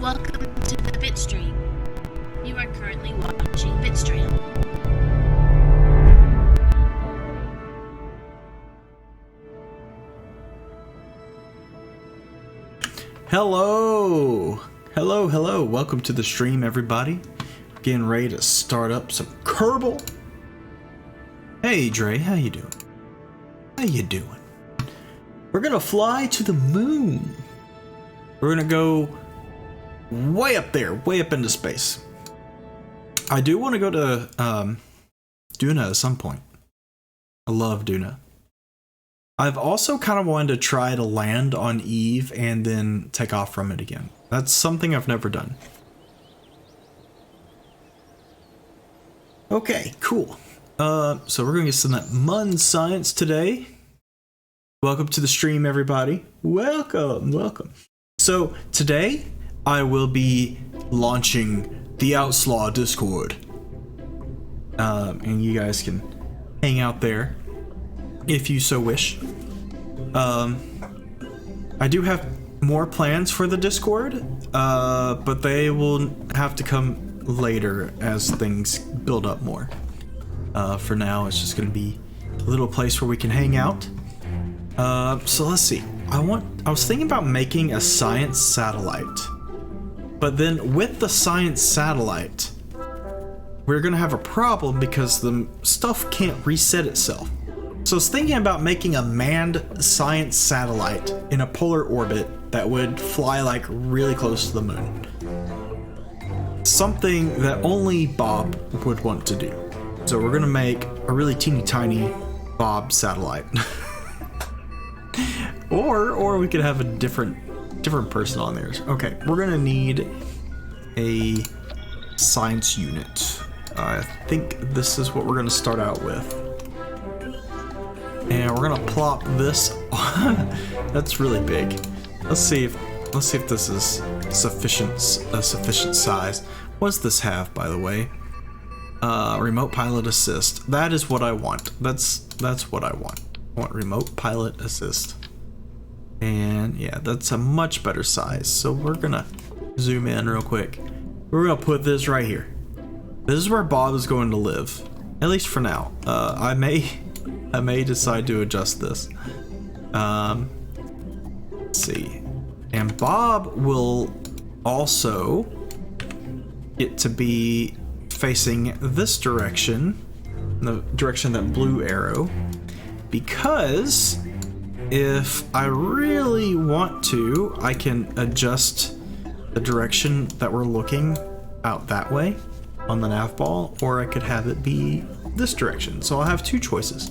Welcome to the Bitstream. You are currently watching Bitstram. Hello! Hello. Welcome to the stream, everybody. Getting ready to start up some Kerbal. Hey, Dre, how you doing? How you doing? We're gonna fly to the moon. We're gonna go way up there, way up into space. I do want to go to Duna at some point. I love Duna. I've also kind of wanted to try to land on Eve and then take off from it again. That's something I've never done. Okay, cool. So we're going to get some of that Mun science today. Welcome to the stream, everybody. Welcome. So today I will be launching the Outlaw Discord. And you guys can hang out there if you so wish. I do have more plans for the Discord, but they will have to come later as things build up more. For now, it's just going to be a little place where we can hang out. So let's see. I was thinking about making a science satellite, but then with the science satellite, we're going to have a problem because the stuff can't reset itself. So I was thinking about making a manned science satellite in a polar orbit that would fly like really close to the moon. Something that only Bob would want to do. So we're gonna make a really teeny tiny Bob satellite. or we could have a different person on there. Okay, we're gonna need a science unit. I think this is what we're gonna start out with. And we're gonna plop this on. That's really big. Let's see if this is sufficient size. What does this have, by the way? Remote pilot assist. That is what I want. That's what I want. I want remote pilot assist. And yeah, that's a much better size. So we're gonna zoom in real quick. We're gonna put this right here. This is where Bob is going to live, at least for now. I may decide to adjust this. Let's see. And Bob will also get to be facing this direction, the direction that blue arrow, because if I really want to, I can adjust the direction that we're looking out that way on the nav ball, or I could have it be this direction. So I'll have two choices.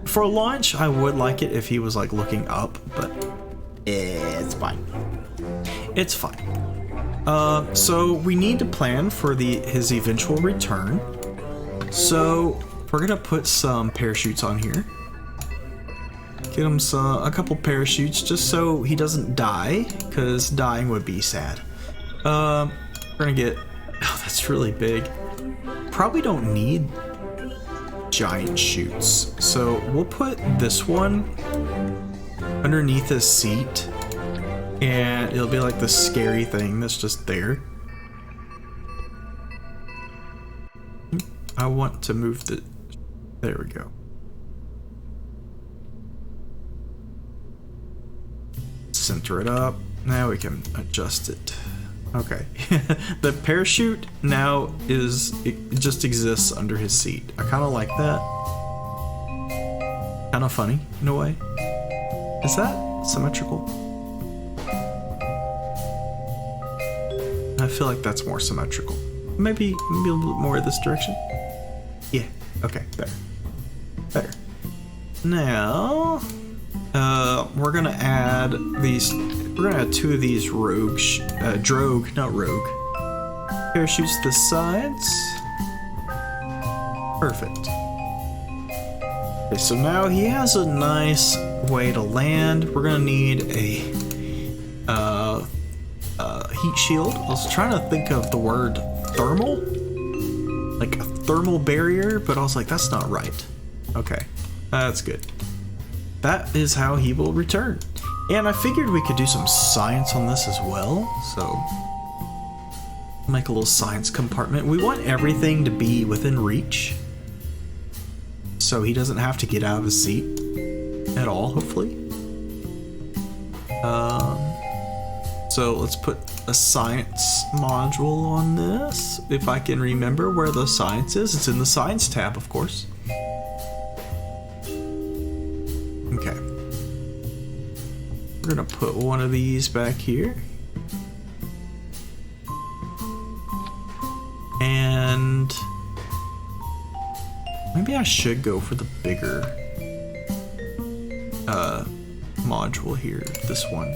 For launch, I would like it if he was like looking up, but it's fine. It's fine. So we need to plan for his eventual return. So we're gonna put some parachutes on here. Get him a couple parachutes just so he doesn't die, because dying would be sad. We're gonna get. Oh, that's really big. Probably don't need giant chutes, so we'll put this one underneath his seat, and it'll be like the scary thing that's just there. I want to move there we go. Center it up. Now we can adjust it. Okay. The parachute now it just exists under his seat. I kind of like that. Kind of funny in a way. Is that symmetrical? I feel like that's more symmetrical. Maybe a little bit more this direction. Yeah. Okay. Better. Now, we're gonna add these. We're gonna add two of these not rogue parachutes to the sides. Perfect. Okay, so now he has a nice way to land. We're gonna need a heat shield. I was trying to think of the word thermal, like a thermal barrier, but I was like, that's not right. Okay, that's good. That is how he will return. And I figured we could do some science on this as well, so Make a little science compartment. We want everything to be within reach, so he doesn't have to get out of his seat at all, hopefully. So let's put a science module on this. If I can remember where the science is, it's in the science tab, of course. Okay. We're gonna put one of these back here. And maybe I should go for the bigger module here, this one.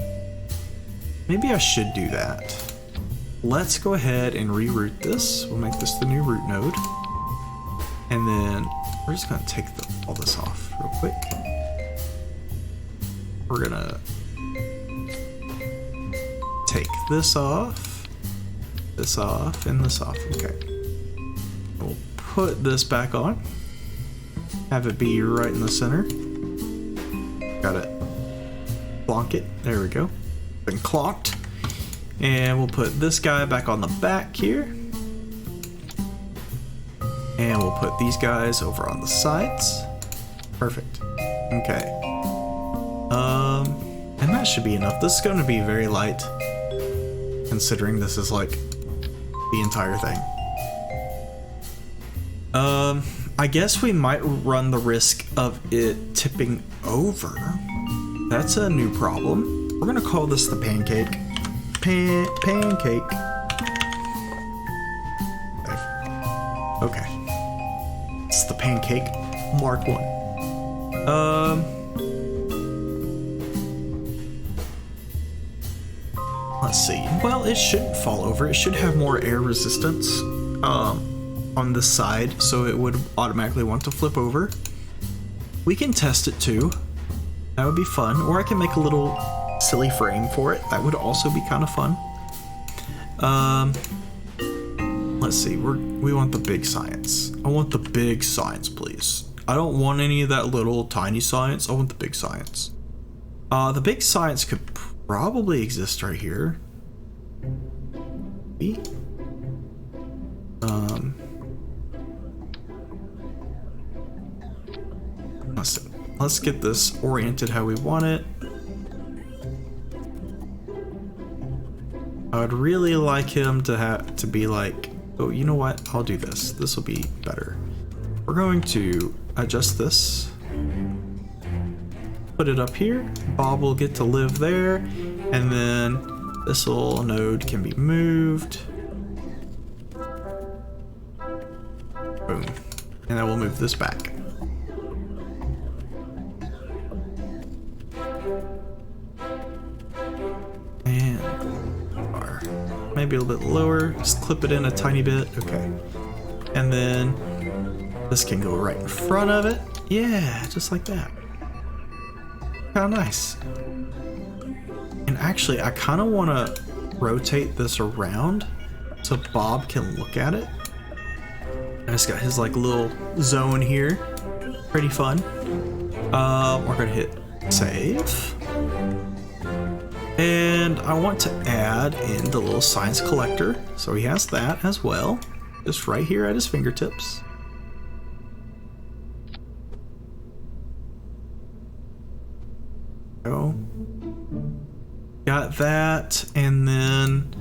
Maybe I should do that. Let's go ahead and reroute this. We'll make this the new root node. And then we're just gonna take all this off real quick. We're gonna take this off, and this off. Okay. We'll put this back on. Have it be right in the center. Got it. Clonk it. There we go. Been clocked. And we'll put this guy back on the back here. And we'll put these guys over on the sides. Perfect. Okay. And that should be enough. This is going to be very light, considering this is like the entire thing. I guess we might run the risk of it tipping over. That's a new problem. We're gonna call this the pancake. Pancake. Okay. It's the pancake Mark 1. Let's see. Well, it shouldn't fall over. It should have more air resistance on the side, so it would automatically want to flip over. We can test it too. That would be fun. Or I can make a little silly frame for it. That would also be kind of fun. Let's see. We want the big science. I want the big science, please. I don't want any of that little tiny science. I want the big science. The big science could probably exist right here. Maybe. Let's get this oriented how we want it. I would really like him to be like, oh, you know what? I'll do this. This will be better. We're going to adjust this. Put it up here. Bob will get to live there. And then this little node can be moved. Boom. And then we'll move this back. Maybe a little bit lower, just clip it in a tiny bit. Okay. And then this can go right in front of it. Yeah, just like that. Kind of nice. And actually, I kind of want to rotate this around so Bob can look at it. And it's got his like little zone here. Pretty fun. We're gonna hit save. And I want to add in the little science collector, so he has that as well, just right here at his fingertips. So, got that, and then,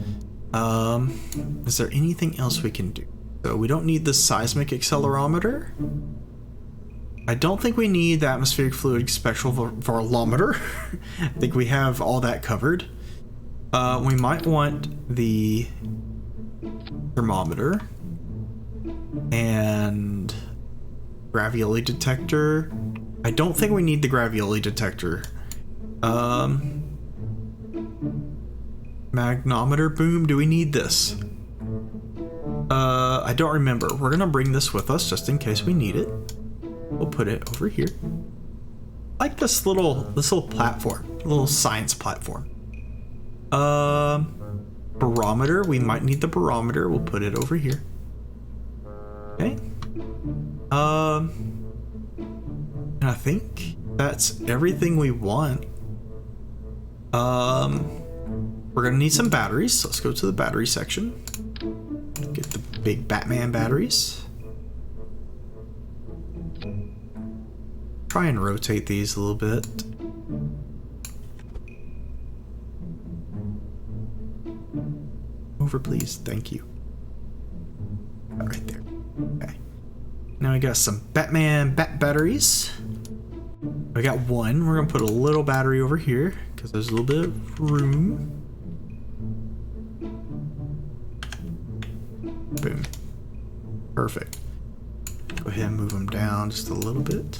is there anything else we can do? So we don't need the seismic accelerometer. I don't think we need the atmospheric fluid spectral varlometer. I think we have all that covered. We might want the thermometer and gravioli detector. I don't think we need the gravioli detector. Magnometer boom, do we need this? I don't remember. We're gonna bring this with us just in case we need it. We'll put it over here. I like this little platform, little science platform. Barometer, we might need the barometer. We'll put it over here. Okay. And I think that's everything we want. We're gonna need some batteries. So let's go to the battery section. big Batman batteries. Try and rotate these a little bit. Over, please. Thank you. Right there. Okay. Now we got some Batman bat batteries. I got one. We're gonna put a little battery over here because there's a little bit of room. Boom. Perfect. Go ahead and move them down just a little bit.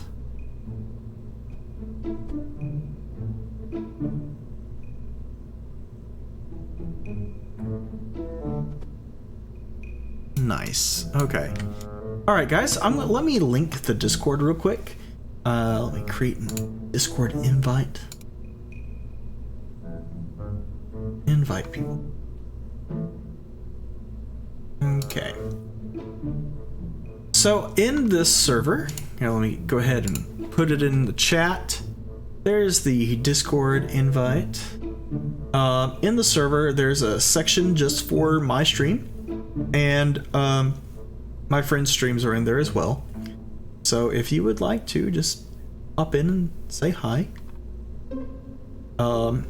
Nice. Okay. All right, guys. Let me link the Discord real quick. Let me create a Discord invite. Invite people. Okay. So in this server, here, let me go ahead and put it in the chat. There's the Discord invite. In the server, there's a section just for my stream, and my friends' streams are in there as well. So if you would like to, just hop in and say hi. I'm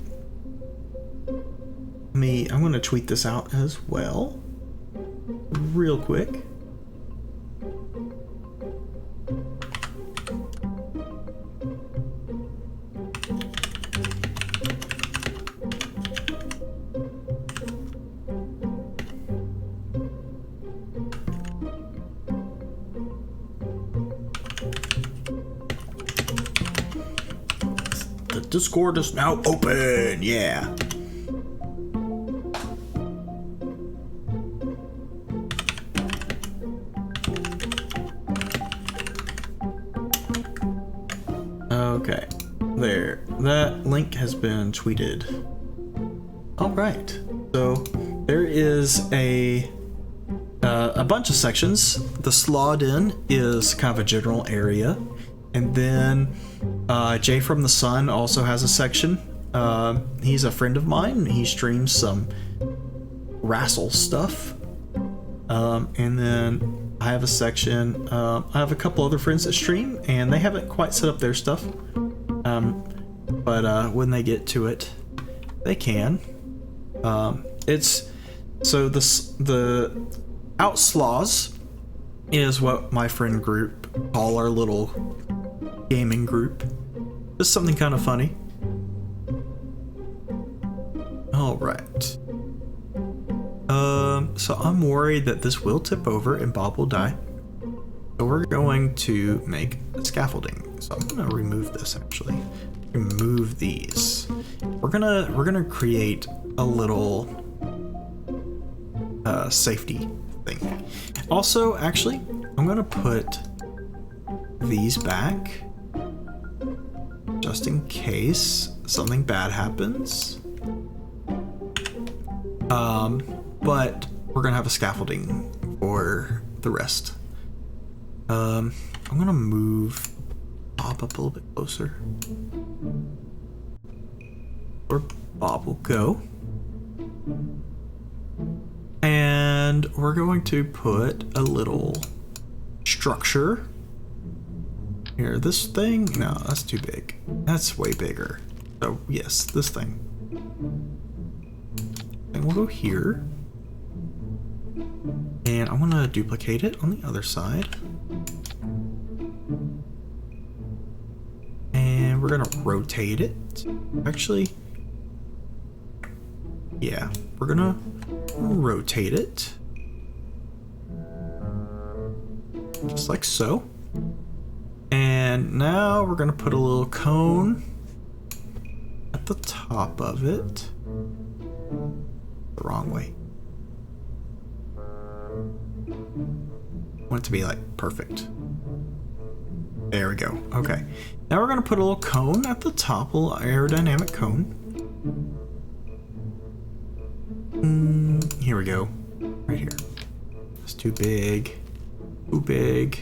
gonna tweet this out as well, real quick. The Discord is now open, yeah. Okay, there. That link has been tweeted. All right. So there is a bunch of sections. The slot in is kind of a general area, and then Jay from the Sun also has a section. He's a friend of mine. He streams some wrestle stuff, and then I have a section. I have a couple other friends that stream, and they haven't quite set up their stuff. But when they get to it, they can. It's so the Outslaws is what my friend group call our little gaming group. Just something kind of funny. All right. So I'm worried that this will tip over and Bob will die. So we're going to make scaffolding. So I'm gonna remove this actually. Remove these. We're gonna create a little safety thing. Also, actually, I'm gonna put these back just in case something bad happens. But we're gonna have a scaffolding for the rest. I'm gonna move Bob up a little bit closer. Where Bob will go. And we're going to put a little structure here. This thing? No, that's too big. That's way bigger. So yes, this thing. And we'll go here. And I'm gonna duplicate it on the other side. And we're gonna rotate it. Actually, yeah, we're gonna rotate it. Just like so. And now we're gonna put a little cone at the top of it. The wrong way. I want it to be like perfect. There we go. Okay. Now we're gonna put a little cone at the top, a little aerodynamic cone. Here we go. Right here. It's too big. Too big.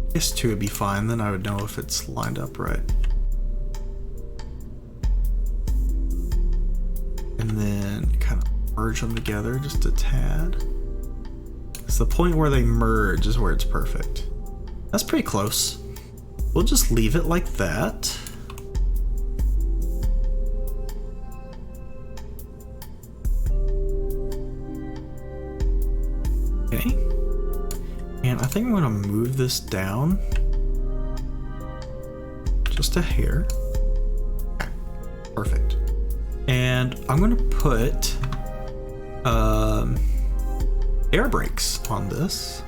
I guess 2 would be fine, then I would know if it's lined up right. merge them together just a tad. It's the point where they merge is where it's perfect. That's pretty close. We'll just leave it like that. Okay. And I think I'm gonna move this down just a hair. Okay. Perfect. And I'm gonna put air brakes on this.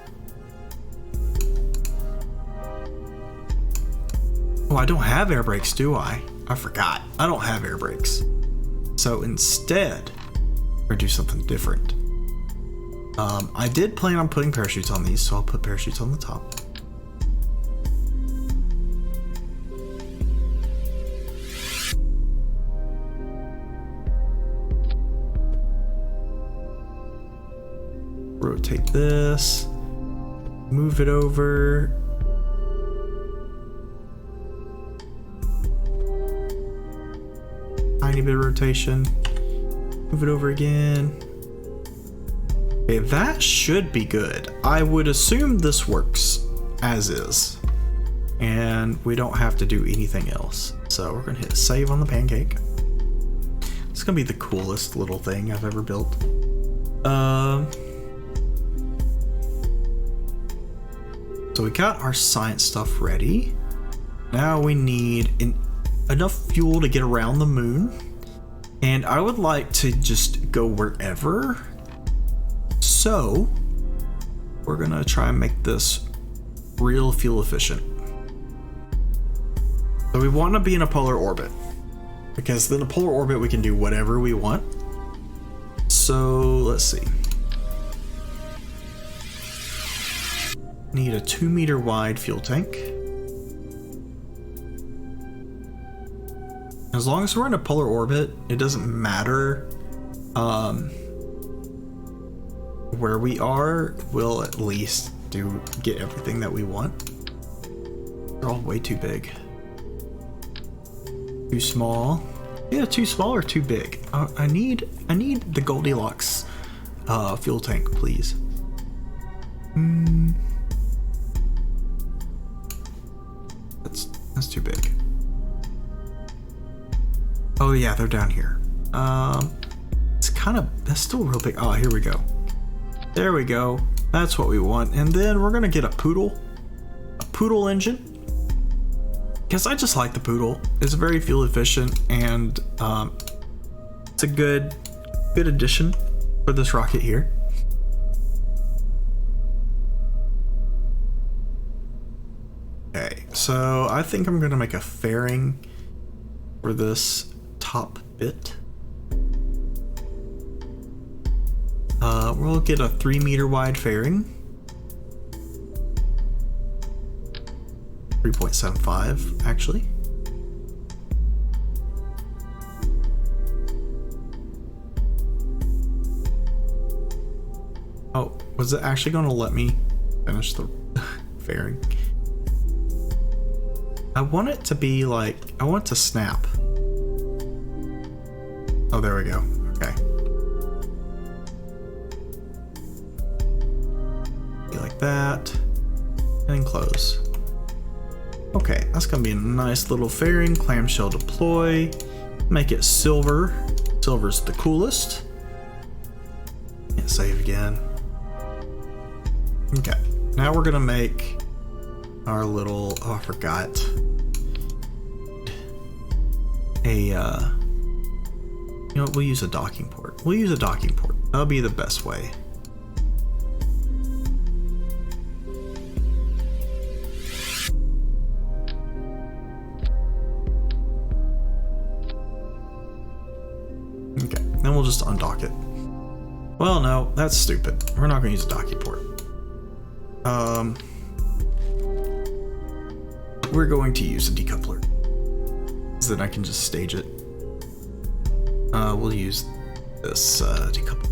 Oh, I don't have air brakes, do I? I forgot. I don't have air brakes. So instead, we're gonna do something different. I did plan on putting parachutes on these, so I'll put parachutes on the top. Rotate this, move it over. Tiny bit of rotation, move it over again. Okay, that should be good. I would assume this works as is, and we don't have to do anything else. So we're gonna hit save on the pancake. It's gonna be the coolest little thing I've ever built. So we got our science stuff ready. Now we need enough fuel to get around the moon. And I would like to just go wherever. So we're gonna try and make this real fuel efficient. So we want to be in a polar orbit, because in a polar orbit we can do whatever we want. So let's see. Need a 2-meter wide fuel tank. As long as we're in a polar orbit, it doesn't matter where we are, we'll at least get everything that we want. They're all way too big. Too small. Yeah, too small or too big. I need the Goldilocks fuel tank, please. That's too big. Oh yeah, they're down here. That's still real big. Oh, here we go. There we go. That's what we want. And then we're gonna get a poodle engine, because I just like the poodle. It's very fuel efficient, and it's a good addition for this rocket here. Okay, so I think I'm gonna make a fairing for this top bit. We'll get a 3-meter wide fairing. 3.75 actually. Oh, was it actually going to let me finish the fairing? I want it to be like, I want it to snap. Oh, there we go. Okay. Be like that. And close. Okay, that's gonna be a nice little fairing. Clamshell deploy. Make it silver. Silver's the coolest. Can't save again. Okay, now we're gonna make our little, oh, I forgot. You know what, we'll use a docking port. We'll use a docking port. That'll be the best way. Okay, then we'll just undock it. Well, no, that's stupid. We're not gonna use a docking port. We're going to use a decoupler, so that I can just stage it. We'll use this decoupler.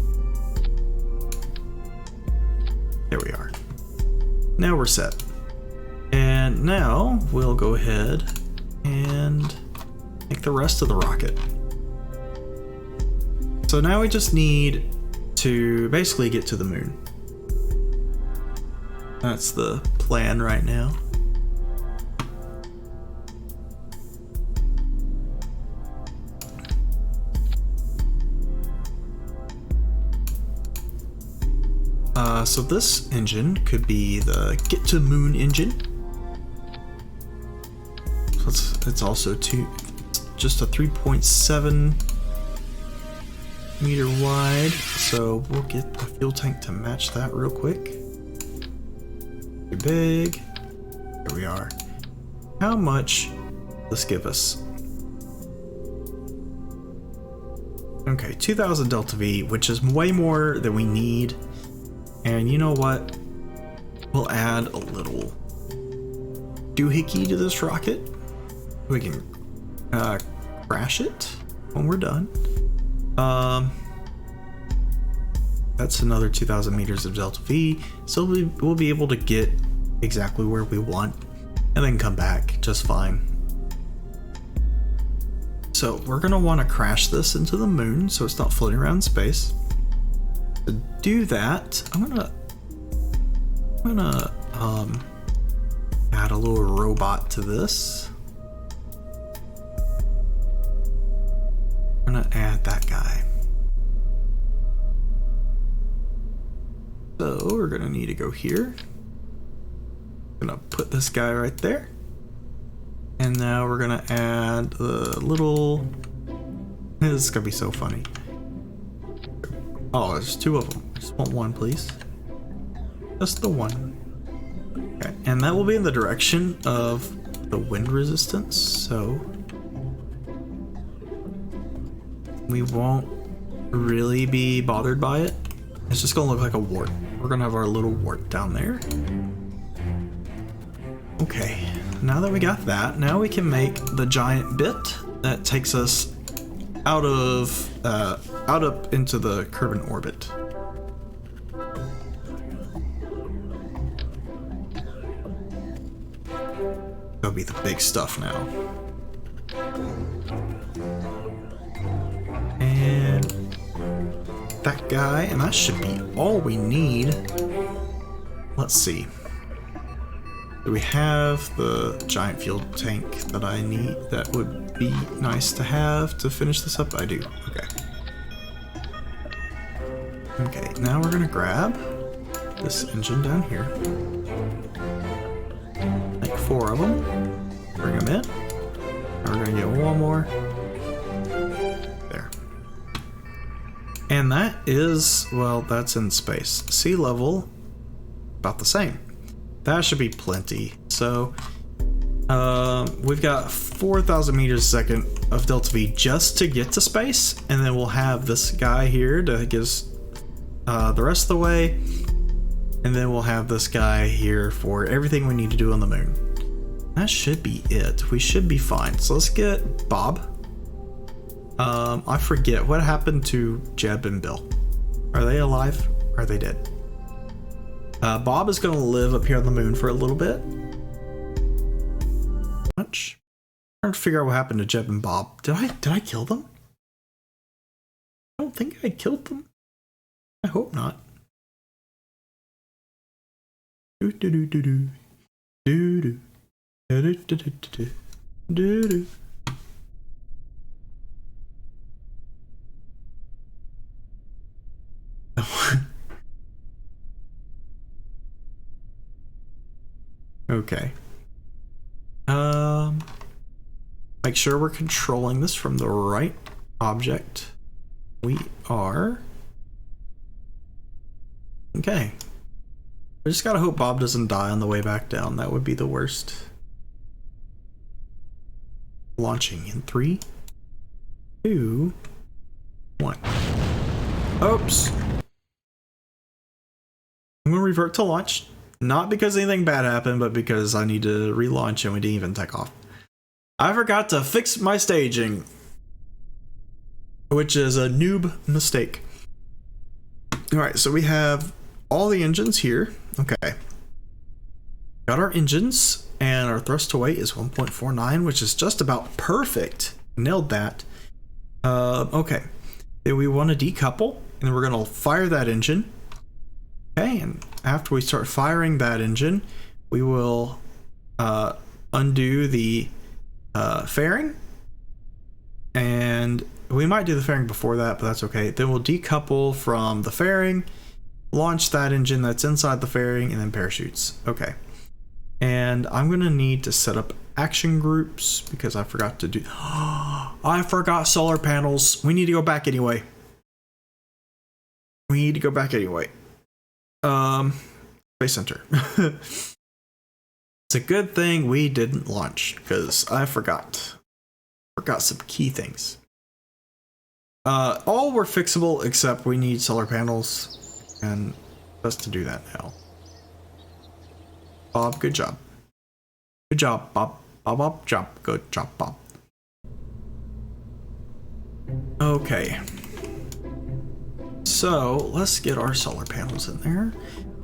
There we are. Now we're set. And now we'll go ahead and make the rest of the rocket. So now we just need to basically get to the moon. That's the plan right now. So this engine could be the get to moon engine. So it's also just a 3.7 meter wide. So we'll get the fuel tank to match that real quick. Pretty big. Here we are. How much does this give us? Okay, 2000 delta V, which is way more than we need. And you know what? We'll add a little doohickey to this rocket. We can crash it when we're done. That's another 2000 meters of delta V. So we'll be able to get exactly where we want and then come back just fine. So we're gonna want to crash this into the moon so it's not floating around in space. To do that, I'm gonna add a little robot to this. I'm gonna add that guy. So we're gonna need to go here. Gonna put this guy right there. And now we're gonna add the little, this is gonna be so funny. Oh, there's two of them. I just want one, please. Just the one. Okay, and that will be in the direction of the wind resistance, so we won't really be bothered by it. It's just gonna look like a wart. We're gonna have our little wart down there. Okay, now that we got that, now we can make the giant bit that takes us out up into the Kerbin orbit. That'll be the big stuff now. And that guy, and that should be all we need. Let's see. Do we have the giant fuel tank that I need? That would be nice to have to finish this up. I do. Okay. Okay, now we're gonna grab this engine down here. Make 4 of them. Bring them in. We're gonna get one more. There. And that is, well, that's in space. Sea level, about the same. That should be plenty. So we've got 4,000 meters a second of delta V just to get to space, and then we'll have this guy here to get us the rest of the way, and then we'll have this guy here for everything we need to do on the moon. That should be it. We should be fine. So let's get Bob. I forget what happened to Jeb and Bill. Are they alive? Or are they dead? Bob is going to live up here on the moon for a little bit. Much. I'm trying to figure out what happened to Jeb and Bob. Did I kill them? I don't think I killed them. I hope not. Do do do do do do do do do do do do do. Okay. Make sure we're controlling this from the right object. We are. Okay. I just gotta hope Bob doesn't die on the way back down. That would be the worst. Launching in 3, 2, 1. Oops. I'm gonna revert to launch. Not because anything bad happened, but because I need to relaunch and we didn't even take off. I forgot to fix my staging, which is a noob mistake. Alright, so we have all the engines here. Okay. Got our engines, and our thrust to weight is 1.49, which is just about perfect. Nailed that. Okay. Then we want to decouple, and then we're going to fire that engine. Okay, and after we start firing that engine, we will undo the fairing, and we might do the fairing before that, but that's okay. Then we'll decouple from the fairing, launch that engine that's inside the fairing, and then parachutes. Okay, and I'm gonna need to set up action groups because I forgot to do I forgot solar panels. We need to go back anyway. Space Center. It's a good thing we didn't launch because I forgot some key things. All were fixable except we need solar panels, and just to do that now. Bob, good job. Good job, Bob. Bob, job. Good job, Bob. Okay. So let's get our solar panels in there.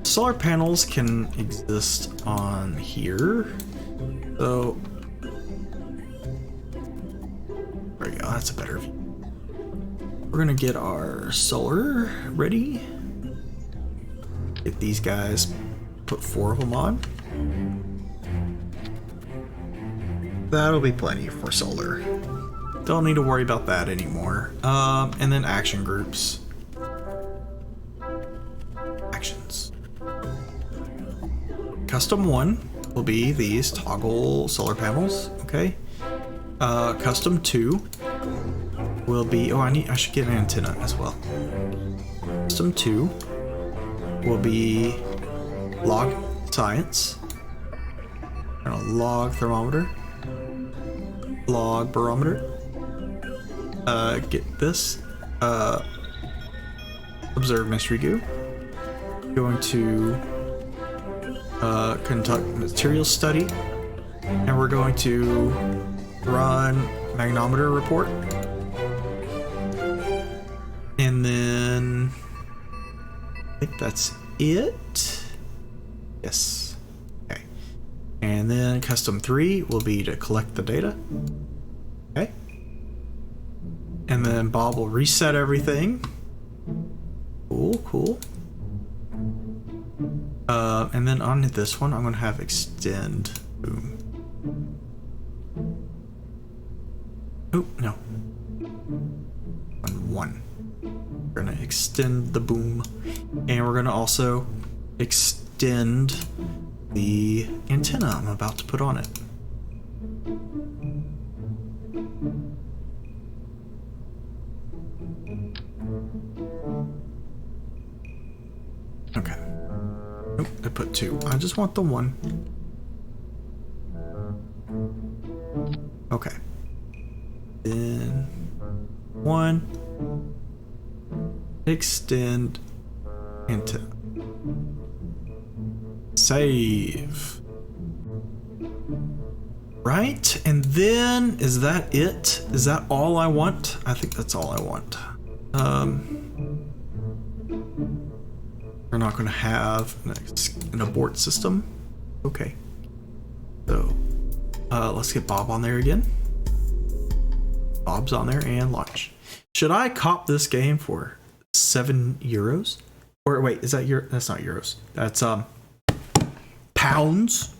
Solar panels can exist on here. So there we go. That's a better view. We're gonna get our solar ready. Get these guys, put 4 of them on. That'll be plenty for solar. Don't need to worry about that anymore. And then action groups. Actions. Custom 1 will be these toggle solar panels. Okay. Custom 2 will be, I should get an antenna as well. Custom 2 will be log science, and a log thermometer, log barometer. Get this, observe mystery goo. Going to conduct material study, and we're going to run magnometer report, and then I think that's it. Yes. Okay. And then custom 3 will be to collect the data. Okay. And then Bob will reset everything. Cool. And then on this one, I'm going to have extend. Boom. Oh, no. On 1. We're going to extend the boom. And we're going to also extend the antenna I'm about to put on it. Okay. Nope, I put 2. I just want the 1. Okay. Then 1. Extend antenna. Save. Right, and then is that it? Is that all I want? I think that's all I want. We're not going to have an abort system. Okay. So, let's get Bob on there again. Bob's on there and launch. Should I cop this game for €7? Or wait, is that that's not euros. That's pounds.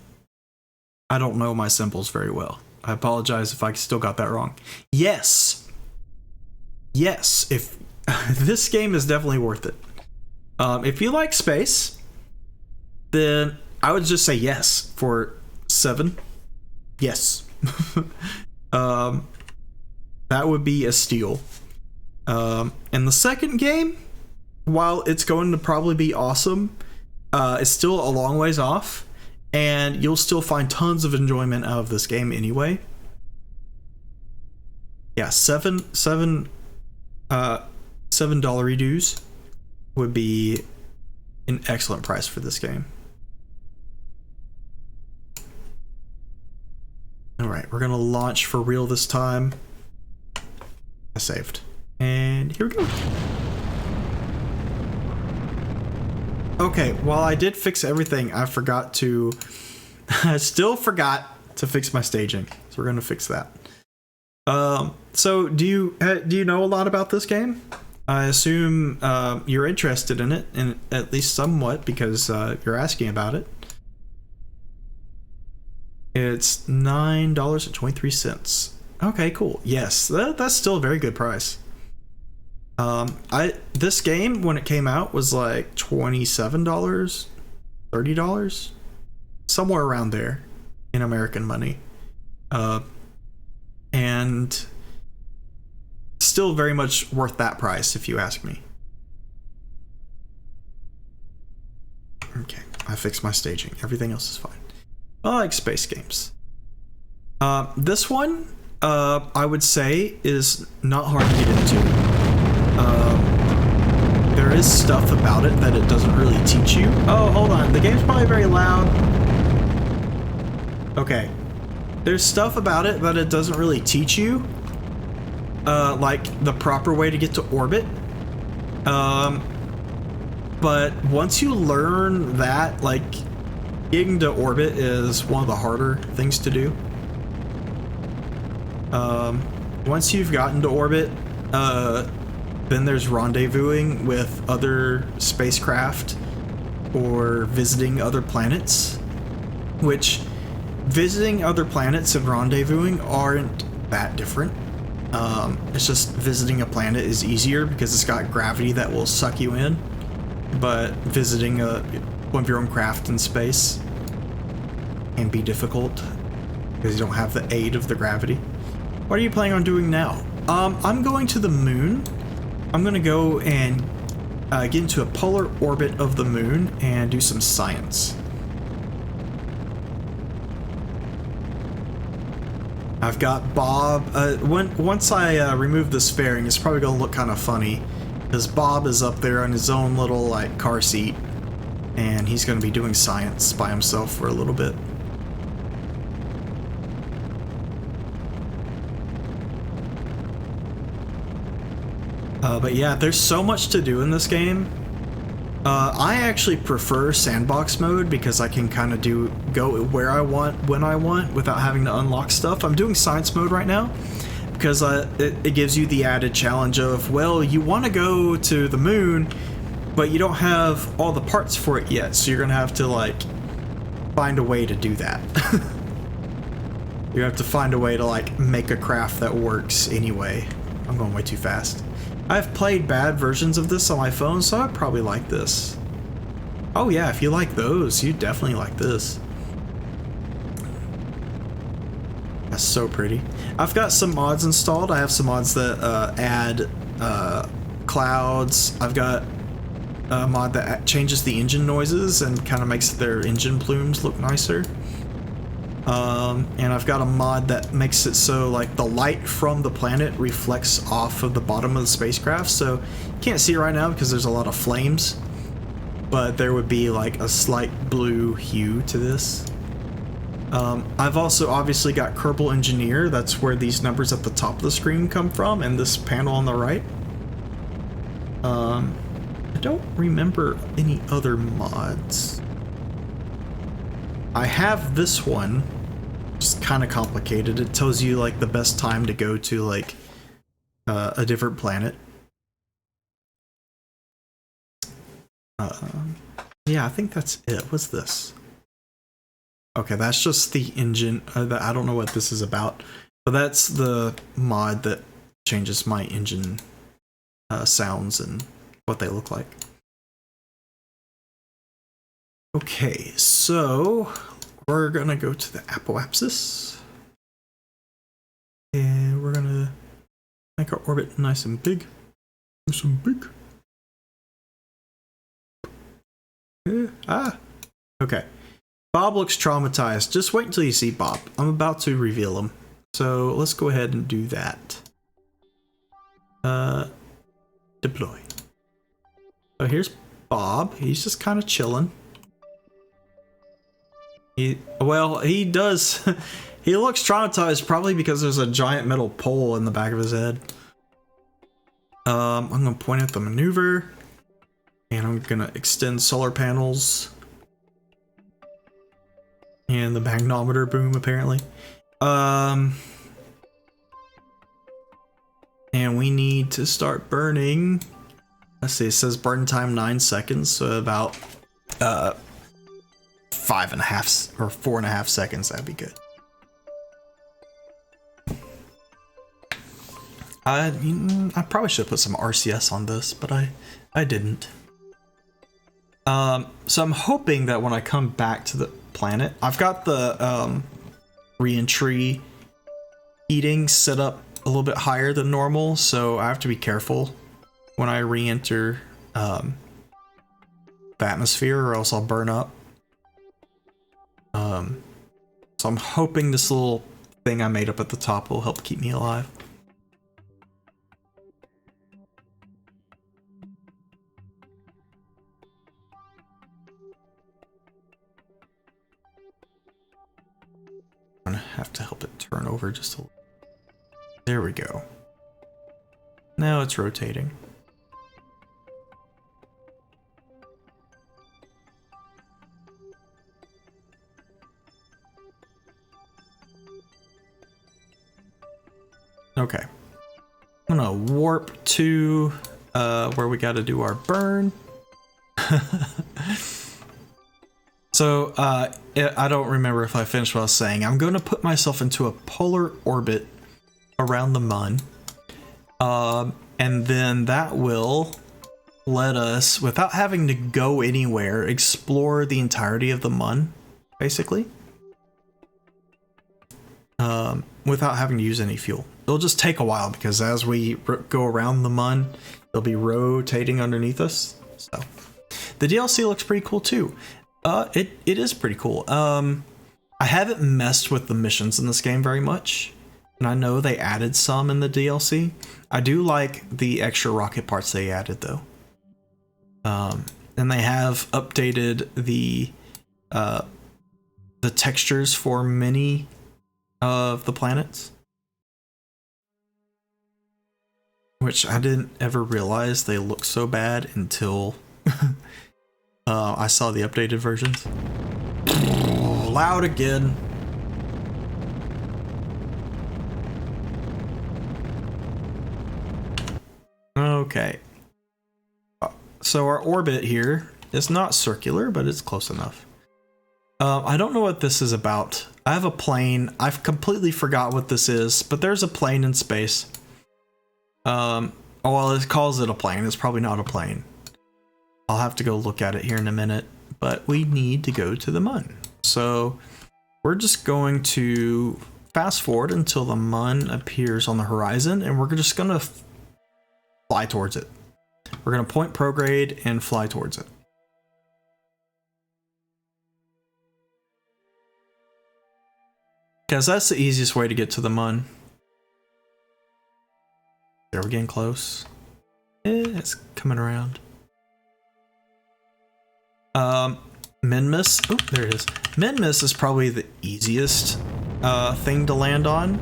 I don't know my symbols very well. I apologize if I still got that wrong. Yes. If this game is definitely worth it. If you like space, then I would just say yes for 7. Yes. That would be a steal. And the second game, while it's going to probably be awesome, it's still a long ways off, and you'll still find tons of enjoyment out of this game anyway. Yeah, $7 dues would be an excellent price for this game. All right, we're gonna launch for real this time. I saved, and here we go. Okay, while I did fix everything, I still forgot to fix my staging. So we're gonna fix that. So do you know a lot about this game? I assume you're interested in it, and at least somewhat, because you're asking about it. It's $9.23. Okay, cool. Yes, that's still a very good price. This game when it came out was like $27, $30, somewhere around there in American money, and still very much worth that price if you ask me. Okay, I fixed my staging. Everything else is fine. I like space games. This one, I would say, is not hard to get into. There is stuff about it that it doesn't really teach you. Oh, hold on. The game's probably very loud. Okay. There's stuff about it that it doesn't really teach you. Like the proper way to get to orbit. But once you learn that, like, getting to orbit is one of the harder things to do. Once you've gotten to orbit, then there's rendezvousing with other spacecraft or visiting other planets, which visiting other planets and rendezvousing aren't that different. It's just visiting a planet is easier because it's got gravity that will suck you in, but visiting one of your own craft in space can be difficult because you don't have the aid of the gravity. What are you planning on doing now? I'm going to the moon. I'm gonna go and get into a polar orbit of the moon and do some science. I've got Bob. Once I remove this fairing, it's probably gonna look kind of funny because Bob is up there on his own little like car seat, and he's gonna be doing science by himself for a little bit. But yeah, there's so much to do in this game. I actually prefer sandbox mode because I can kind of go where I want, when I want, without having to unlock stuff. I'm doing science mode right now because it gives you the added challenge of, well, you want to go to the moon, but you don't have all the parts for it yet, so you're gonna have to like find a way to do that. You have to find a way to like make a craft that works anyway. I'm going way too fast. I've played bad versions of this on my phone, so I'd probably like this. Oh yeah, if you like those, you definitely like this. That's so pretty. I've got some mods installed. I have some mods that add clouds. I've got a mod that changes the engine noises and kind of makes their engine plumes look nicer. And I've got a mod that makes it so like the light from the planet reflects off of the bottom of the spacecraft, so you can't see it right now because there's a lot of flames, but there would be like a slight blue hue to this. I've also obviously got Kerbal Engineer. That's where these numbers at the top of the screen come from, and this panel on the right. I don't remember any other mods. I have this one. It's kind of complicated. It tells you like the best time to go to like a different planet. Yeah, I think that's it. What's this? Okay, that's just the engine. I don't know what this is about, but that's the mod that changes my engine sounds and what they look like. Okay, so we're gonna go to the apoapsis, and we're gonna make our orbit nice and big. Nice and big. Okay. Bob looks traumatized. Just wait until you see Bob. I'm about to reveal him. So let's go ahead and do that. Deploy. So here's Bob. He's just kind of chilling. He does. He looks traumatized probably because there's a giant metal pole in the back of his head. I'm gonna point at the maneuver, and I'm gonna extend solar panels and the magnometer boom apparently. And we need to start burning Let's see, it says burn time 9 seconds, so about 5.5 or 4.5 seconds, that'd be good. I probably should put some RCS on this, but I didn't. So I'm hoping that when I come back to the planet, I've got the re-entry heating set up a little bit higher than normal, so I have to be careful when I re-enter the atmosphere, or else I'll burn up. So I'm hoping this little thing I made up at the top will help keep me alive. I'm gonna have to help it turn over just a little. There we go. Now it's rotating. Okay. I'm gonna warp to where we gotta do our burn. So, I don't remember if I finished what I was saying. I'm going to put myself into a polar orbit around the Mun. And then that will let us, without having to go anywhere, explore the entirety of the Mun, basically. Without having to use any fuel. It'll just take a while, because as we go around the Mun, it'll be rotating underneath us. So, the DLC looks pretty cool too. It is pretty cool. I haven't messed with the missions in this game very much, and I know they added some in the DLC. I do like the extra rocket parts they added though. And they have updated the textures for many of the planets, which I didn't ever realize they look so bad until I saw the updated versions. Loud again. Okay. So our orbit here is not circular, but it's close enough. I don't know what this is about. I have a plane. I've completely forgot what this is, but there's a plane in space. Oh, well, it calls it a plane. It's probably not a plane. I'll have to go look at it here in a minute, but we need to go to the Mun. So we're just going to fast forward until the Mun appears on the horizon, and we're just going to fly towards it. We're going to point prograde and fly towards it. Because that's the easiest way to get to the Mun. There, we're getting close. It's coming around. Minmus. Oh, there it is. Minmus is probably the easiest thing to land on,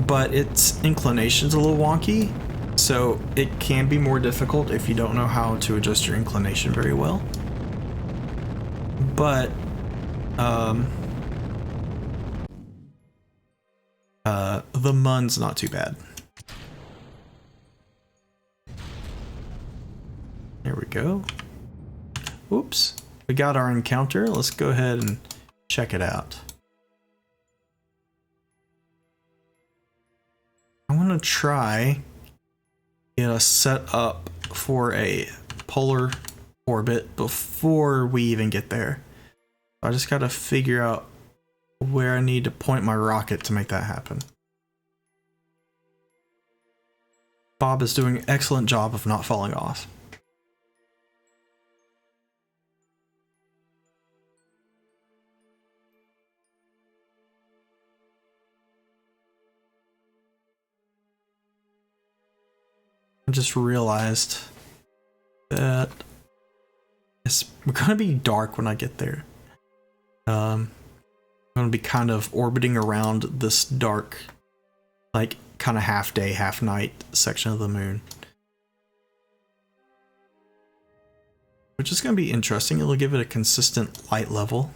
but its inclination's a little wonky, so it can be more difficult if you don't know how to adjust your inclination very well. But the Mun's not too bad. There we go. Oops. We got our encounter. Let's go ahead and check it out. I want to try get us set up for a polar orbit before we even get there. I just got to figure out where I need to point my rocket to make that happen. Bob is doing an excellent job of not falling off. I just realized that it's going to be dark when I get there. I'm going to be kind of orbiting around this dark, like kind of half day, half night section of the moon. Which is going to be interesting. It'll give it a consistent light level.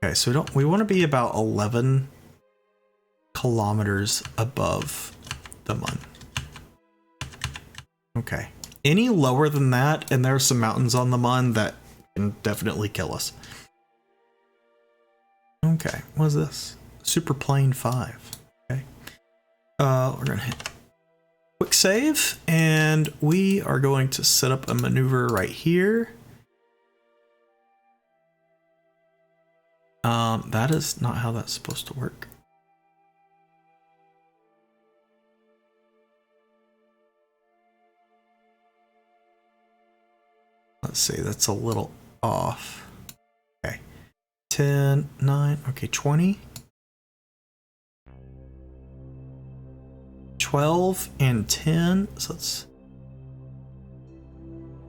Okay, so we want to be about 11 kilometers above the Mun. Okay. Any lower than that, and there's some mountains on the Mun that can definitely kill us. Okay, what is this? Super Plane 5. Okay. We're gonna hit quick save, and we are going to set up a maneuver right here. That is not how that's supposed to work. Let's see, that's a little off. Okay. 10, 9, okay, 20. 12 and 10, so let's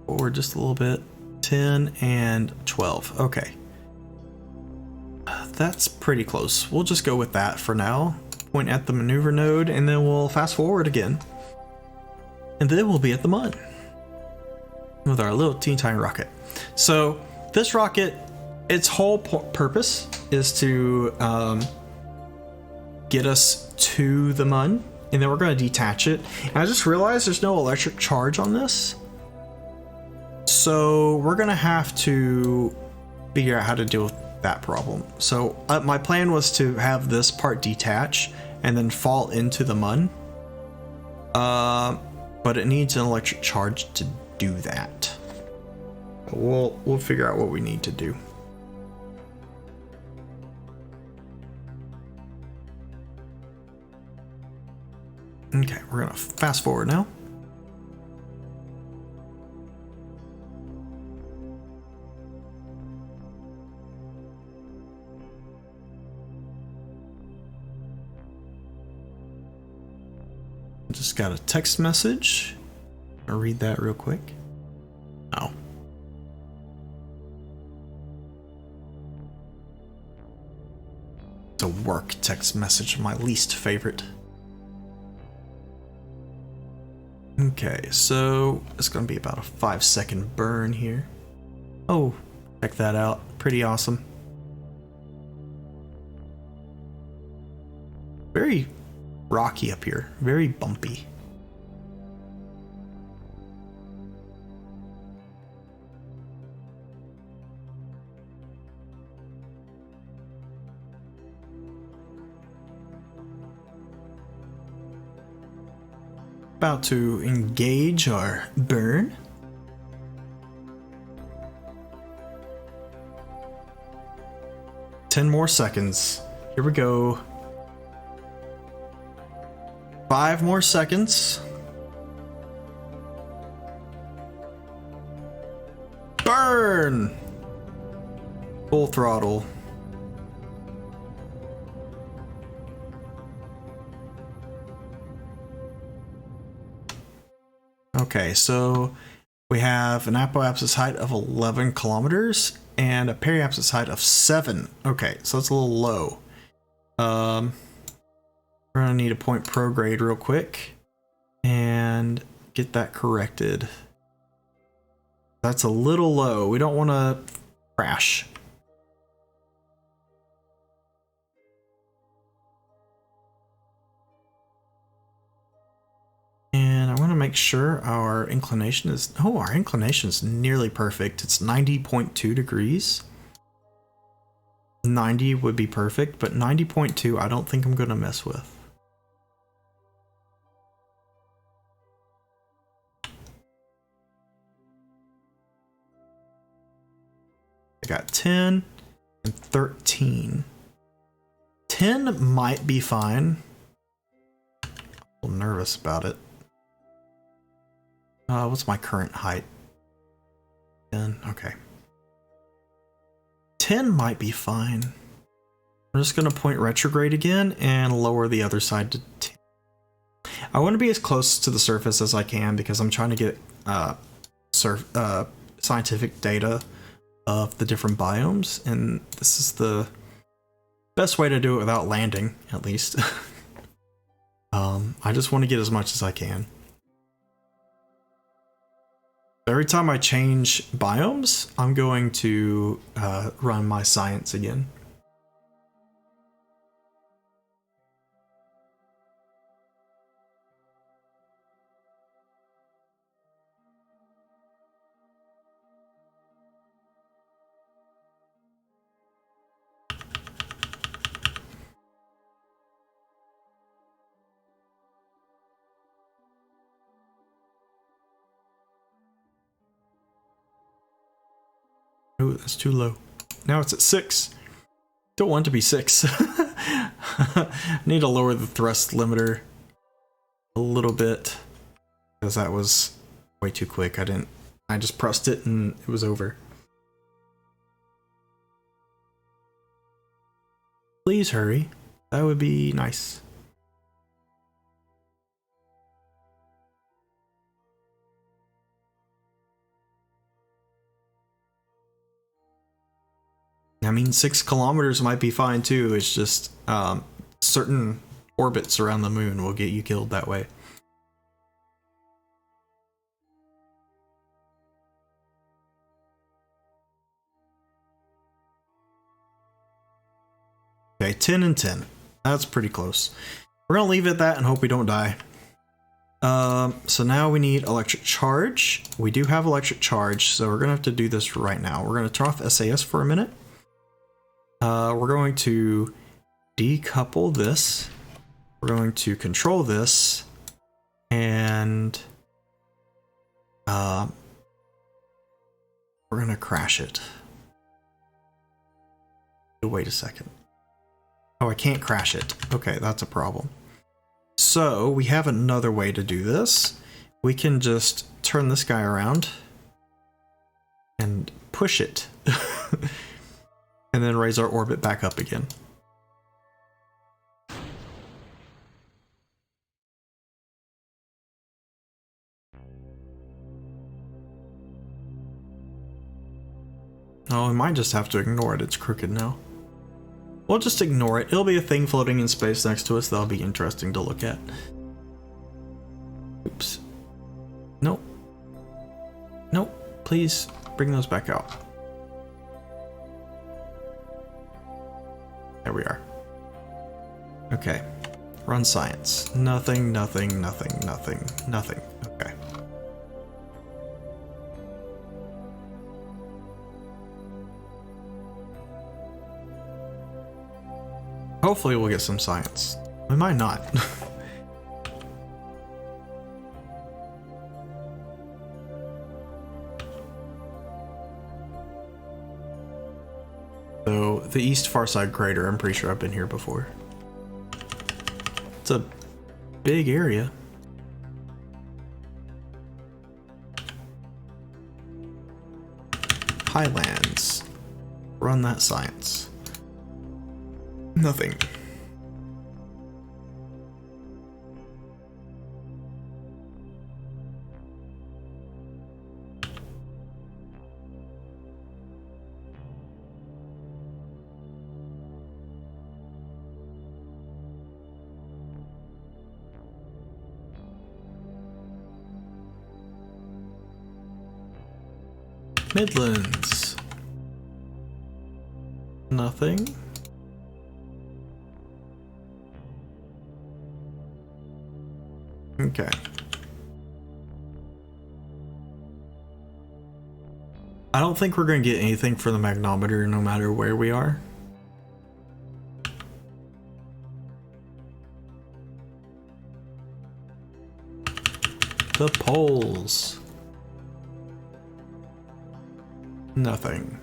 forward just a little bit. 10 and 12, okay. That's pretty close. We'll just go with that for now. Point at the maneuver node, and then we'll fast forward again. And then we'll be at the Mun with our little teeny tiny rocket. So this rocket, its whole purpose is to get us to the Mun, and then we're going to detach it. And I just realized there's no electric charge on this, so we're going to have to figure out how to deal with that problem. So my plan was to have this part detach and then fall into the Mun, but it needs an electric charge to do that. We'll figure out what we need to do. Okay, we're gonna fast forward now. Just got a text message. I'll read that real quick. Oh. It's a work text message, my least favorite. Okay, so it's gonna be about a 5-second burn here. Oh, check that out. Pretty awesome. Very rocky up here, very bumpy. About to engage our burn. Ten more seconds. Here we go. 5 more seconds. Burn! Full throttle. Okay, so we have an apoapsis height of 11 kilometers and a periapsis height of 7. Okay, so it's a little low. We're gonna need a point prograde real quick and get that corrected. That's a little low. We don't want to crash. And I want to make sure our inclination is, oh, our inclination is nearly perfect. It's 90.2 degrees. 90 would be perfect, but 90.2 I don't think I'm going to mess with. I got 10 and 13. 10 might be fine. I'm a little nervous about it. What's my current height? 10, okay. 10 might be fine. I'm just gonna point retrograde again and lower the other side to 10. I want to be as close to the surface as I can because I'm trying to get scientific data of the different biomes, and this is the best way to do it without landing, at least. I just want to get as much as I can. Every time I change biomes, I'm going to run my science again. Oh, that's too low. Now it's at 6. Don't want it to be 6. Need to lower the thrust limiter a little bit because that was way too quick. I just pressed it and it was over. Please hurry. That would be nice. I mean, 6 kilometers might be fine too. It's just certain orbits around the moon will get you killed that way. Okay, 10 and 10. That's pretty close. We're gonna leave it at that and hope we don't die. So now we need electric charge. We do have electric charge, so we're gonna have to do this right now. We're gonna turn off SAS for a minute. We're going to decouple this. We're going to control this, and we're gonna crash it. Wait a second. Oh, I can't crash it. Okay, that's a problem. So we have another way to do this. We can just turn this guy around and push it. And then raise our orbit back up again. Oh, we might just have to ignore it. It's crooked now. We'll just ignore it. It'll be a thing floating in space next to us that'll be interesting to look at. Oops. Nope. Nope. Please bring those back out. There we are. Okay. Run science. Nothing, nothing, nothing, nothing, nothing. Okay. Hopefully we'll get some science. We might not. So, the East Farside Crater, I'm pretty sure I've been here before. It's a big area. Highlands. Run that science. Nothing. Midlands. Nothing. Okay. I don't think we're going to get anything for the magnometer no matter where we are. The poles. Nothing.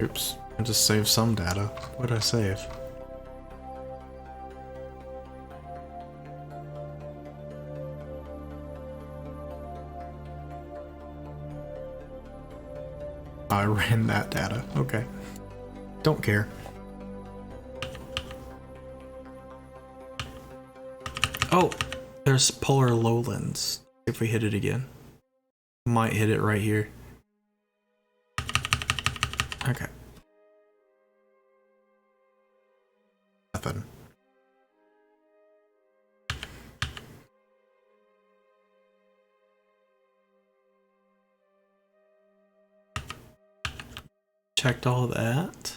Oops. I just saved some data. What did I save? I ran that data. Okay. Don't care. Oh, there's polar lowlands. If we hit it again. Might hit it right here. Okay. Nothing. Checked all that.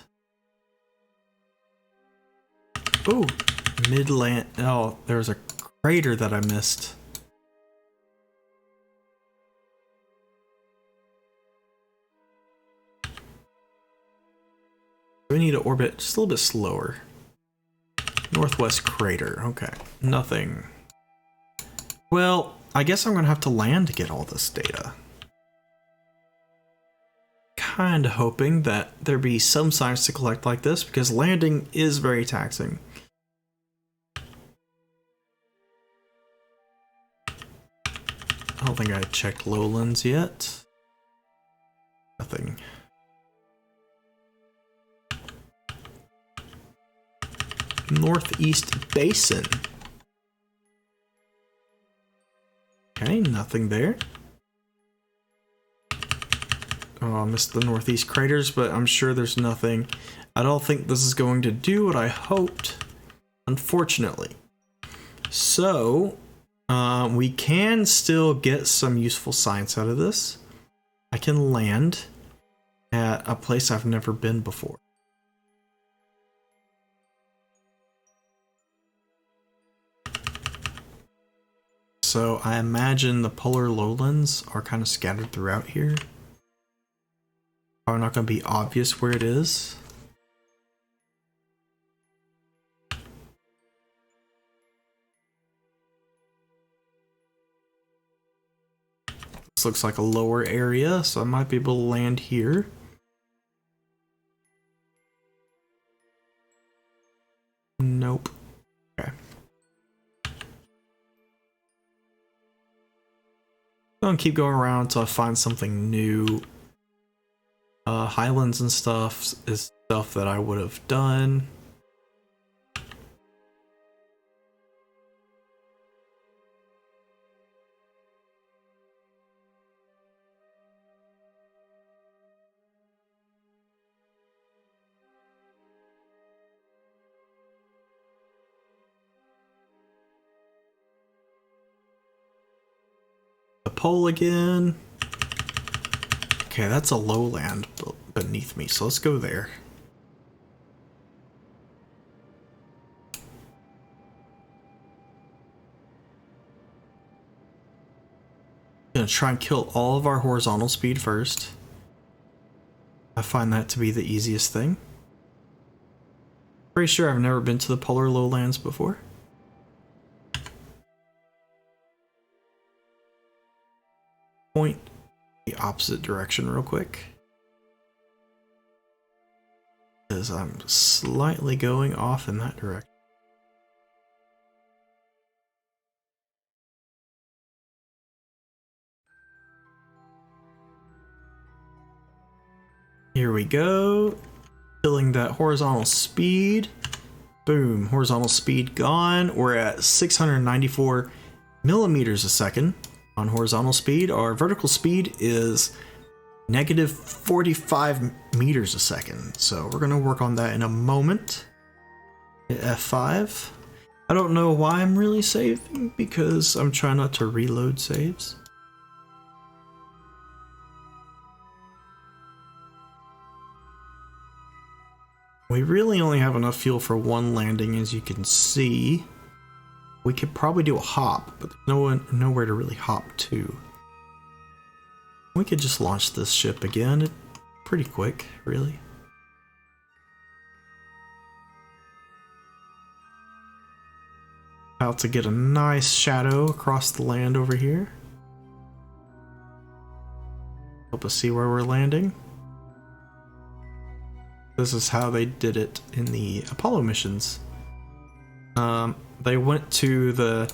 Ooh, Midland. Oh, there's a crater that I missed. We need to orbit just a little bit slower. Northwest crater. Okay, nothing. Well, I guess I'm gonna have to land to get all this data. Kinda hoping that there be some science to collect like this, because landing is very taxing. I don't think I checked lowlands yet. Nothing. Northeast Basin. Okay, nothing there. Oh, I missed the northeast craters, but I'm sure there's nothing. I don't think this is going to do what I hoped, unfortunately. So, we can still get some useful science out of this. I can land at a place I've never been before. So I imagine the polar lowlands are kind of scattered throughout here. Probably not going to be obvious where it is. This looks like a lower area, so I might be able to land here. Nope. Okay. I'm gonna keep going around until I find something new. Highlands and stuff is stuff that I would have done. The pole again. Okay, that's a lowland beneath me, so let's go there. Gonna try and kill all of our horizontal speed first. I find that to be the easiest thing. Pretty sure I've never been to the polar lowlands before. Point the opposite direction real quick, because I'm slightly going off in that direction. Here we go, killing that horizontal speed. Boom, horizontal speed gone. We're at 694 millimeters a second on horizontal speed. Our vertical speed is negative 45 meters a second. So we're gonna work on that in a moment. Hit F5. I don't know why I'm really saving, because I'm trying not to reload saves. We really only have enough fuel for one landing, as you can see. We could probably do a hop, but there's nowhere to really hop to. We could just launch this ship again. It's pretty quick, really. About to get a nice shadow across the land over here. Help us see where we're landing. This is how they did it in the Apollo missions. They went to the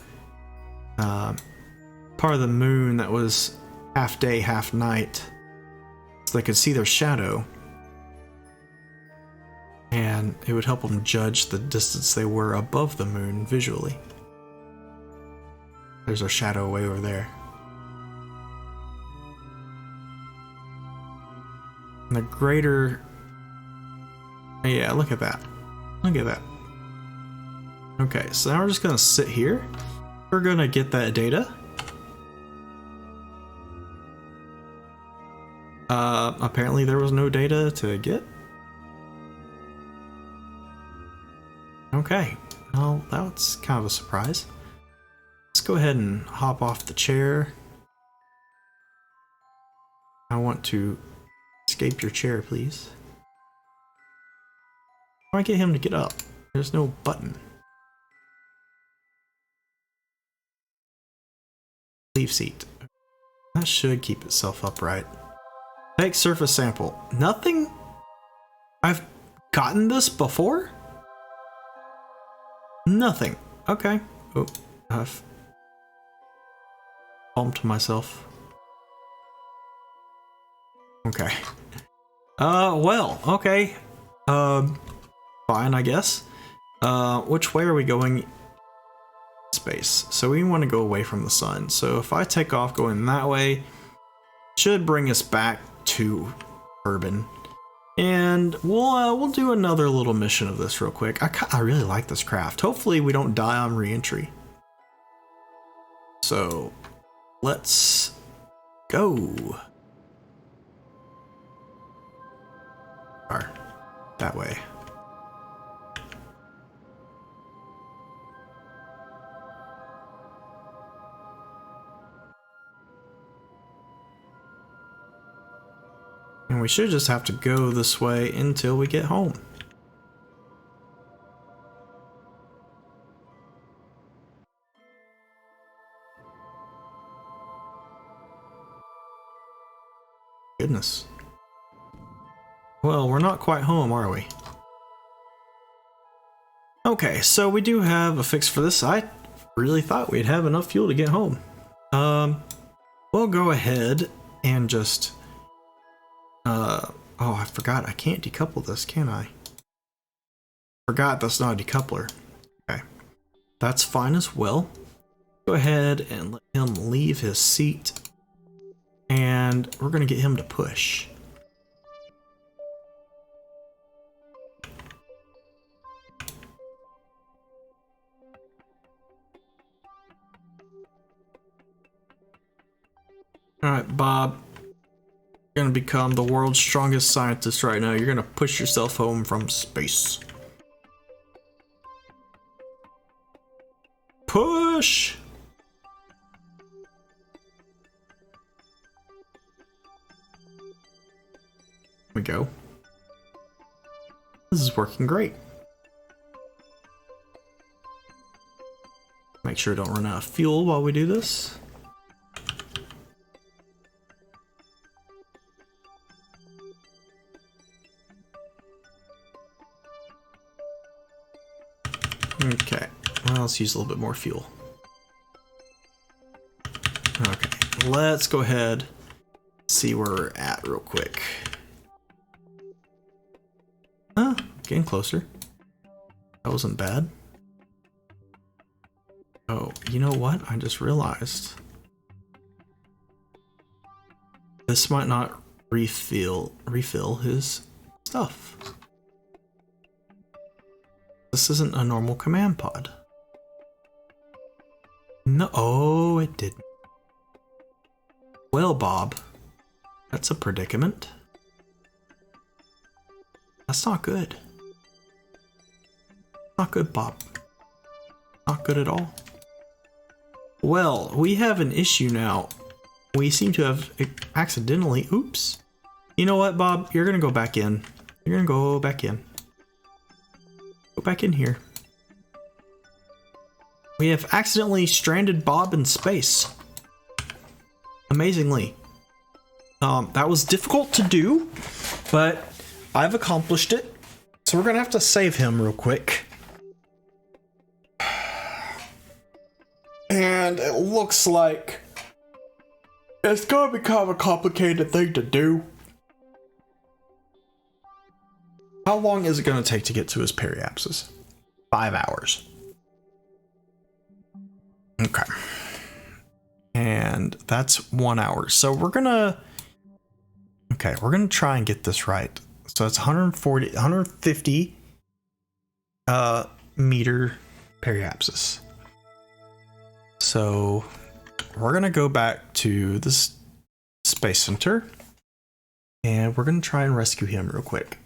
part of the moon that was half day, half night, so they could see their shadow. And it would help them judge the distance they were above the moon visually. There's our shadow way over there. And the greater... yeah, look at that. Look at that. Okay, so now we're just gonna sit here. We're gonna get that data. Apparently there was no data to get. Okay, well, that's kind of a surprise. Let's go ahead and hop off the chair. I want to escape your chair, please. How do I get him to get up? There's no button. leave seat. That should keep itself upright. Take surface sample. Nothing? I've gotten this before? Nothing. Okay. Oh, I've bumped myself. Okay. Well, okay. Fine, I guess. Which way are we going? Space. So we want to go away from the sun. So if I take off going that way, should bring us back to urban. And we'll do another little mission of this real quick. I really like this craft. Hopefully we don't die on re-entry. So let's go. Or that way. And we should just have to go this way until we get home. Goodness. Well, we're not quite home, are we? Okay, so we do have a fix for this. I really thought we'd have enough fuel to get home. We'll go ahead and just... oh, I forgot. I can't decouple this, can I? Forgot that's not a decoupler. Okay. That's fine as well. Go ahead and let him leave his seat. And we're going to get him to push. Alright, Bob. You're gonna become the world's strongest scientist right now. You're gonna push yourself home from space. Push! There we go. This is working great. Make sure I don't run out of fuel while we do this. Okay, well, let's use a little bit more fuel. Okay, let's go ahead, see where we're at real quick. Getting closer. That wasn't bad. Oh, you know what? I just realized. This might not refill his stuff. This isn't a normal command pod. No, oh, it didn't. Well, Bob, that's a predicament. That's not good. Not good, Bob. Not good at all. Well, we have an issue now. We seem to have accidentally, oops. You know what, Bob? You're gonna go back in. You're gonna go back in. Go back in here. We have accidentally stranded Bob in space. Amazingly. That was difficult to do, but I've accomplished it. So we're gonna have to save him real quick. And it looks like it's gonna become a complicated thing to do. How long is it gonna take to get to his periapsis? 5 hours. Okay. And that's 1 hour. So we're gonna try and get this right. So it's 150 meter periapsis. So we're gonna go back to this space center and we're gonna try and rescue him real quick.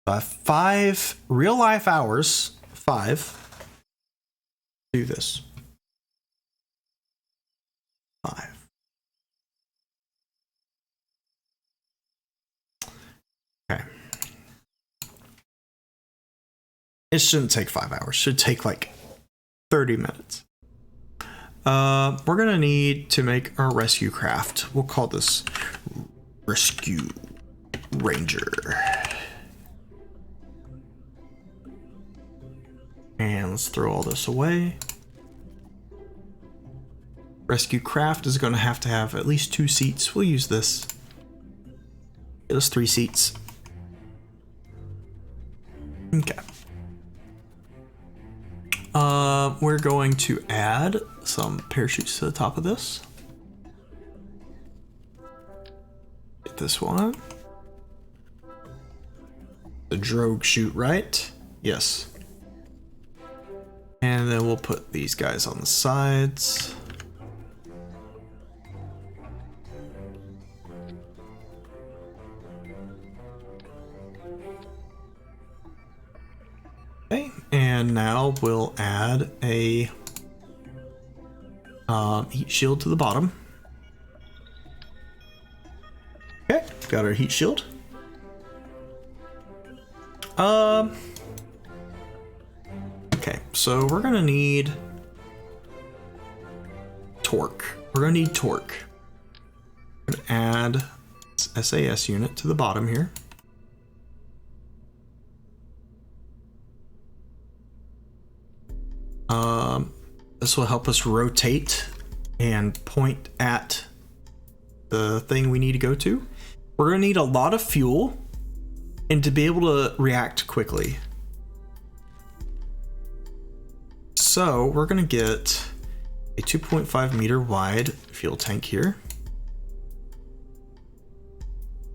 5 real life hours. 5. Do this. 5. Okay. It shouldn't take 5 hours. It should take like 30 minutes. We're gonna need to make our rescue craft. We'll call this Rescue Ranger. And let's throw all this away. Rescue craft is gonna have to have at least 2 seats. We'll use this. Get us 3 seats. Okay. We're going to add some parachutes to the top of this. Get this one. The drogue chute, right? Yes. And then we'll put these guys on the sides. Okay, and now we'll add a heat shield to the bottom. Okay, got our heat shield. Okay, so we're gonna need torque. We're gonna need torque. We're gonna add SAS unit to the bottom here. This will help us rotate and point at the thing we need to go to. We're gonna need a lot of fuel and to be able to react quickly. So we're gonna get a 2.5 meter wide fuel tank here.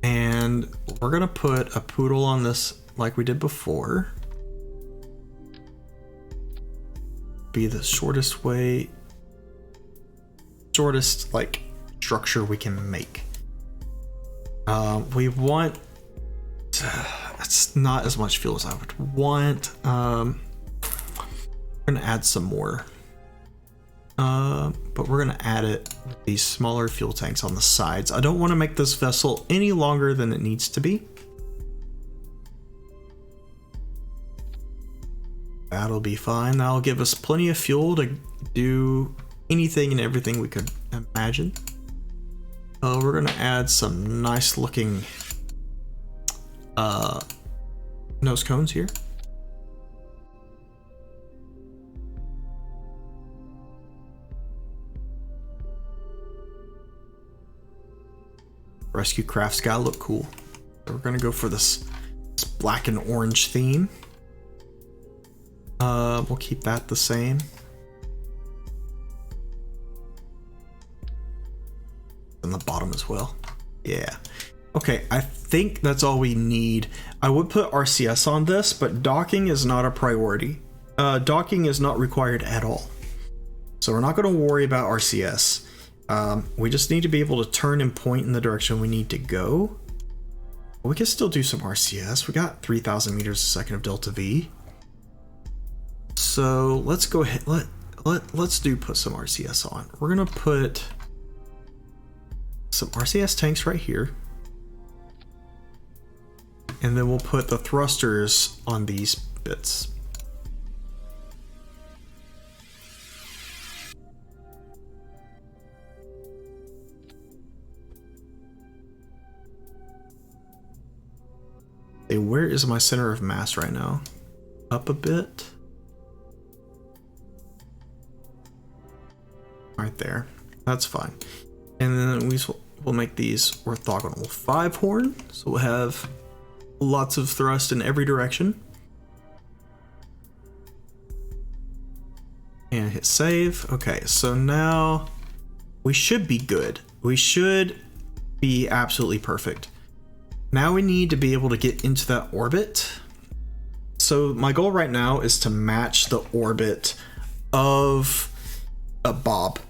And we're gonna put a poodle on this like we did before. Be the shortest like structure we can make. We want it's not as much fuel as I would want. We're gonna add some more, but we're gonna add it with these smaller fuel tanks on the sides. I don't want to make this vessel any longer than it needs to be. That'll be fine. That'll give us plenty of fuel to do anything and everything we could imagine. We're gonna add some nice looking nose cones here. Rescue craft's gotta look cool. So we're gonna go for this black and orange theme. We'll keep that the same. And the bottom as well. Yeah. Okay, I think that's all we need. I would put RCS on this, but docking is not a priority. Docking is not required at all. So we're not going to worry about RCS. We just need to be able to turn and point in the direction we need to go. We can still do some RCS. We got 3,000 meters a second of delta V. So let's go ahead. Let's put some RCS on. We're gonna put some RCS tanks right here, and then we'll put the thrusters on these bits. Hey, where is my center of mass right now? Up a bit. Right there. That's fine. And then we'll make these orthogonal 5-horn. So we'll have lots of thrust in every direction. And hit save. Okay, so now we should be good. We should be absolutely perfect. Now we need to be able to get into that orbit. So my goal right now is to match the orbit of a Bob.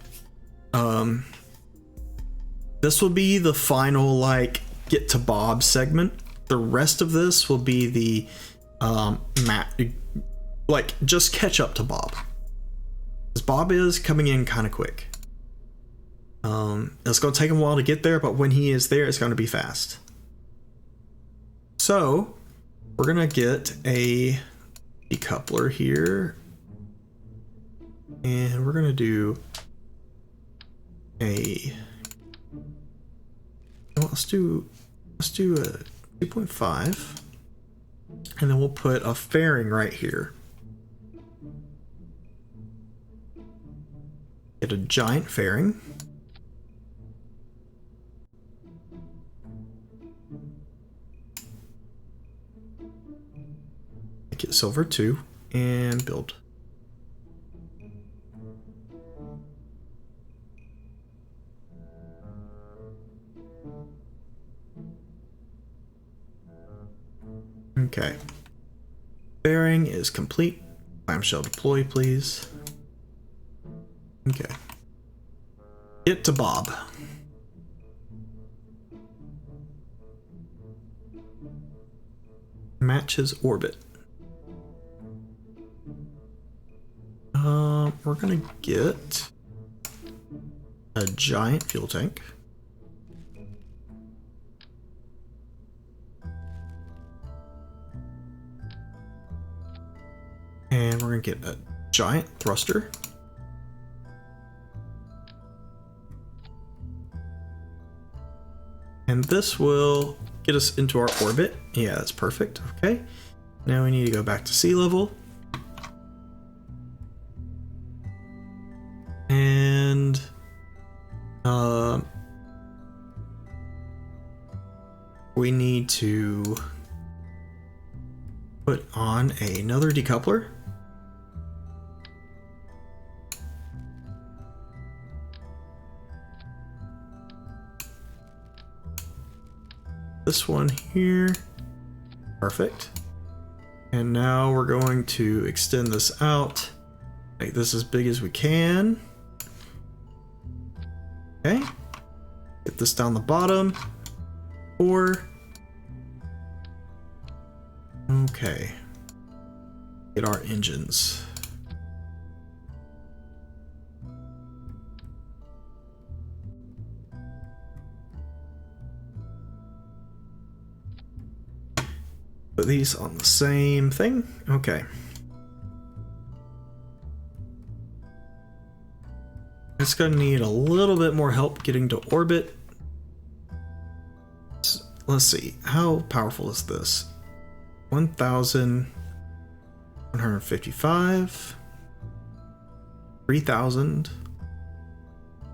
This will be the final like get to Bob segment. The rest of this will be the like just catch up to Bob. Because Bob is coming in kind of quick. It's going to take him a while to get there, but when he is there, it's going to be fast. So we're gonna get a decoupler here, and we're gonna do a, well, let's do a 2.5, and then we'll put a fairing right here. Get a giant fairing. Make it silver 2 and build. Okay. Fairing is complete. Clamshell deploy, please. Okay. Get to Bob. Match his orbit. We're gonna get a giant fuel tank. And we're gonna get a giant thruster. And this will get us into our orbit. Yeah, that's perfect. Okay. Now we need to go back to sea level. And we need to put on another decoupler. This one here. Perfect. And now we're going to extend this out. Make this as big as we can. Okay. Get this down the bottom. 4. Okay. Get our engines. Put these on the same thing. Okay. It's gonna need a little bit more help getting to orbit. Let's see, how powerful is this? 1,155. 3,000. I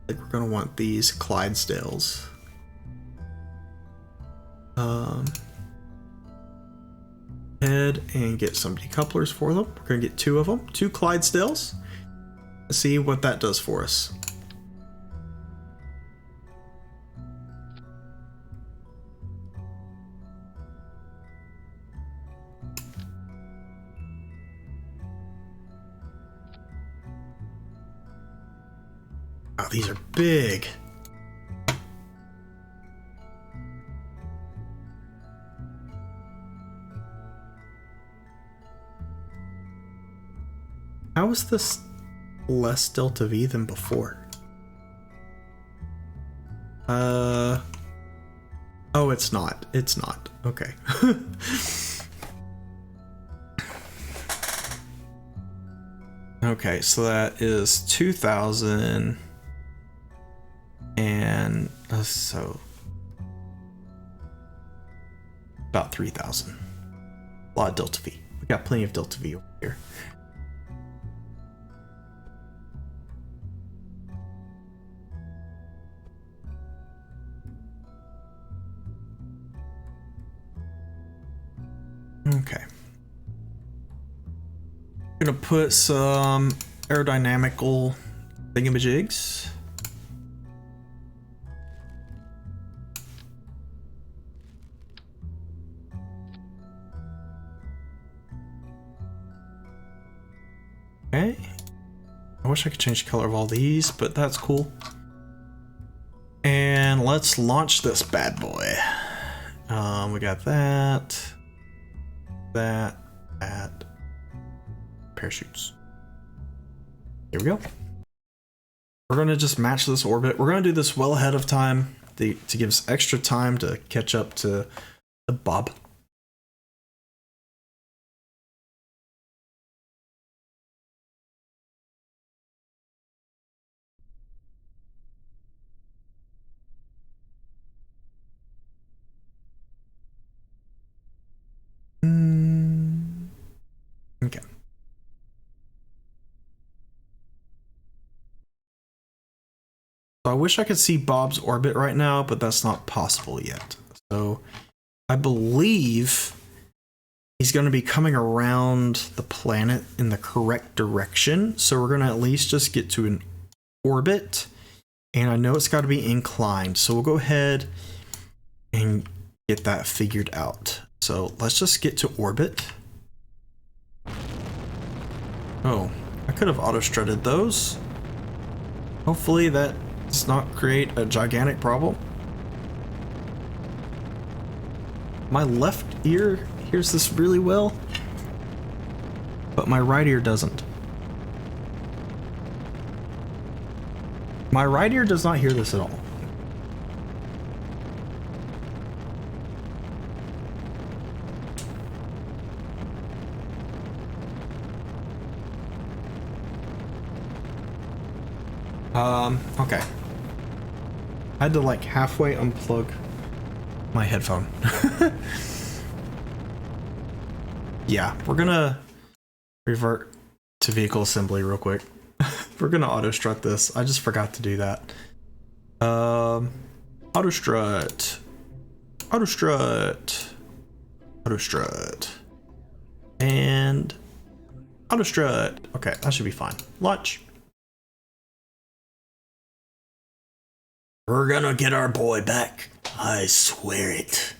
think we're gonna want these Clydesdales. Head and get some decouplers for them. We're gonna get 2 of them, 2 Clydesdales. Let's see what that does for us. Wow, these are big. How is this less delta V than before? Oh, it's not. It's not. Okay. Okay, so that is 2,000 and so about 3,000. A lot of delta V. We got plenty of delta V over here. Okay. I'm gonna put some aerodynamical thingamajigs. Okay. I wish I could change the color of all these, but that's cool. And let's launch this bad boy. We got that, parachutes. Here we go. We're gonna just match this orbit. We're gonna do this well ahead of time to give us extra time to catch up to the Bob. So I wish I could see Bob's orbit right now, but that's not possible yet. So I believe he's going to be coming around the planet in the correct direction. So we're going to at least just get to an orbit. And I know it's got to be inclined. So we'll go ahead and get that figured out. So let's just get to orbit. Oh, I could have auto-strutted those. Hopefully that does not create a gigantic problem. My left ear hears this really well, but my right ear doesn't. My right ear does not hear this at all. Okay. I had to like halfway unplug my headphone. Yeah, we're gonna revert to vehicle assembly real quick. We're gonna auto strut this. I just forgot to do that. Auto strut. Auto strut. Auto strut. And auto strut. Okay, that should be fine. Launch. We're gonna get our boy back. I swear it.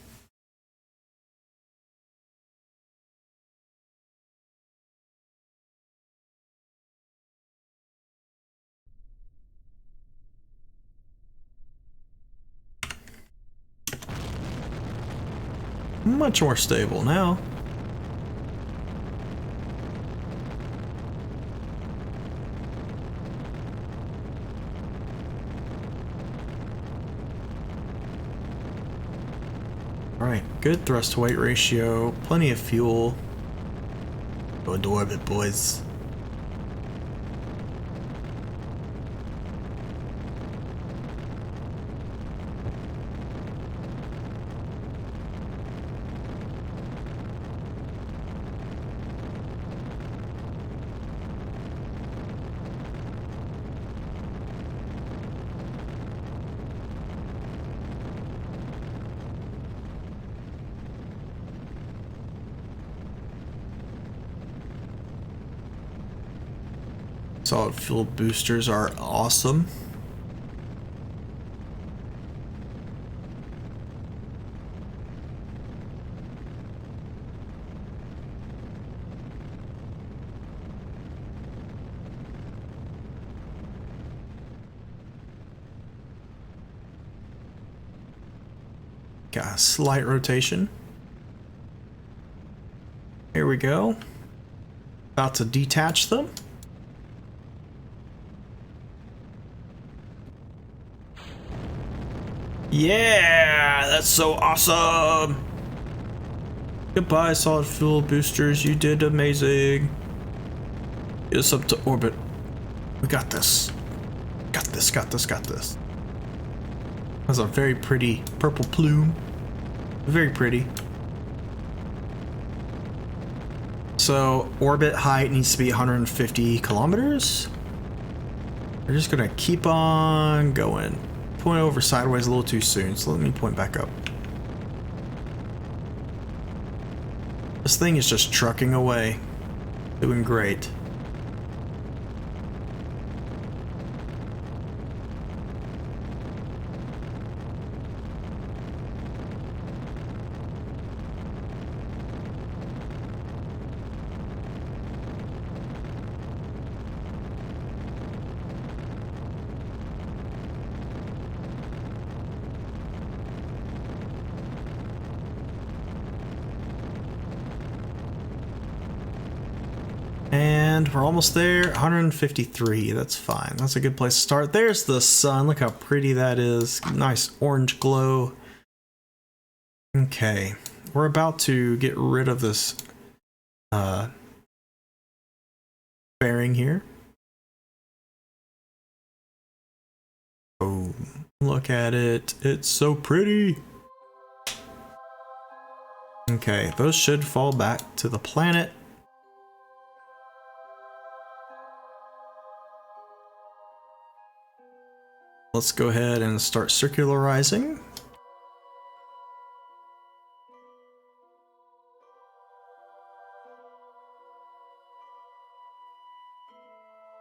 Much more stable now. Alright, good thrust to weight ratio, plenty of fuel. Go to orbit, boys. Solid fuel boosters are awesome. Got a slight rotation. Here we go. About to detach them. Yeah, that's so awesome. Goodbye, solid fuel boosters. You did amazing. Get us up to orbit. We got this. Got this, got this, got this. That's a very pretty purple plume. Very pretty. So, orbit height needs to be 150 kilometers. We're just gonna keep on going. Point over sideways a little too soon, so let me point back up. This thing is just trucking away. Doing great. And we're almost there. 153. That's fine. That's a good place to start. There's the sun. Look how pretty that is. Nice orange glow. Okay. We're about to get rid of this fairing here. Oh, look at it. It's so pretty. Okay, those should fall back to the planet. let's go ahead and start circularizing.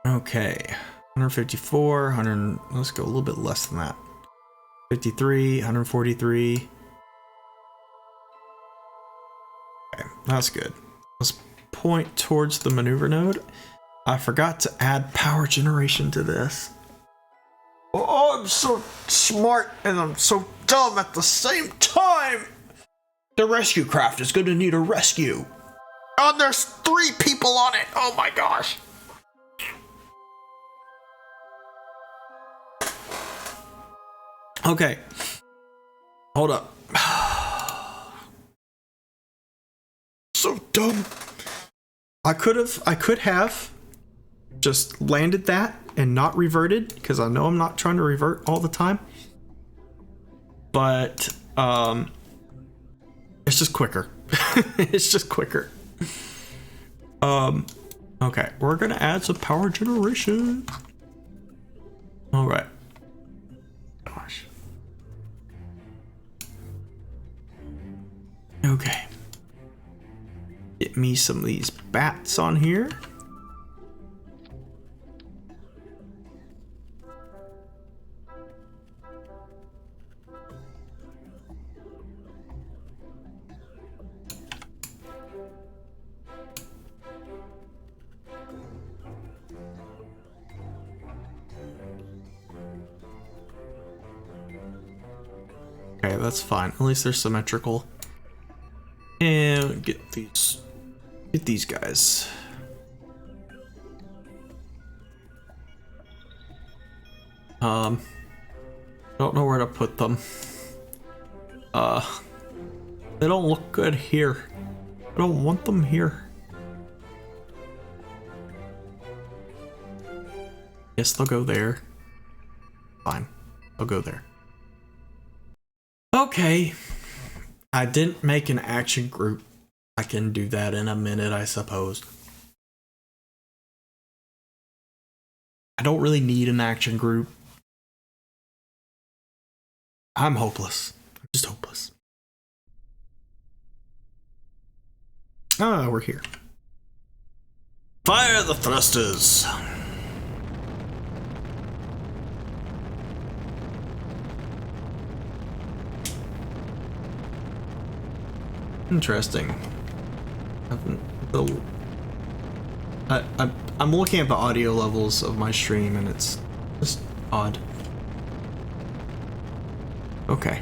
Okay, 154, 100, let's go a little bit less than that. 53, 143. Okay, that's good. Let's point towards the maneuver node. I forgot to add power generation to this. Oh, I'm so smart and I'm so dumb at the same time. The rescue craft is going to need a rescue. Oh, there's 3 people on it. Oh my gosh. Okay. Hold up. So dumb. I could have just landed that and not reverted, because I know I'm not trying to revert all the time. But it's just quicker. It's just quicker. Okay, we're gonna add some power generation. All right. Gosh. Okay. Get me some of these bats on here. Okay, that's fine. At least they're symmetrical. And get these guys. Don't know where to put them. They don't look good here. I don't want them here. Guess they'll go there. Fine, they'll go there. Okay. I didn't make an action group. I can do that in a minute, I suppose. I don't really need an action group. I'm hopeless. I'm just hopeless. Ah, we're here. Fire the thrusters! Interesting. I'm looking at the audio levels of my stream and it's just odd. Okay.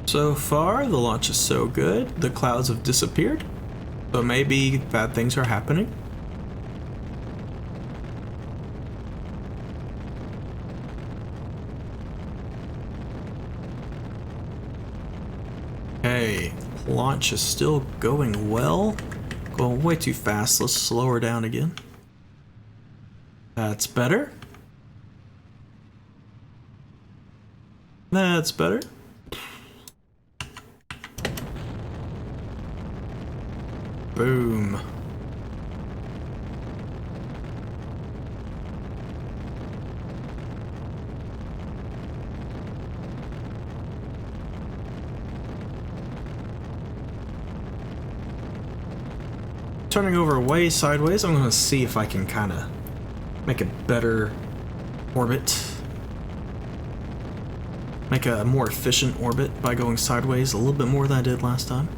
So far, the launch is so good. The clouds have disappeared. So maybe bad things are happening. Okay, launch is still going well. Going way too fast. Let's slow her down again. That's better. That's better. Boom. Turning over way sideways, I'm going to see if I can kind of make a better orbit. Make a more efficient orbit by going sideways a little bit more than I did last time.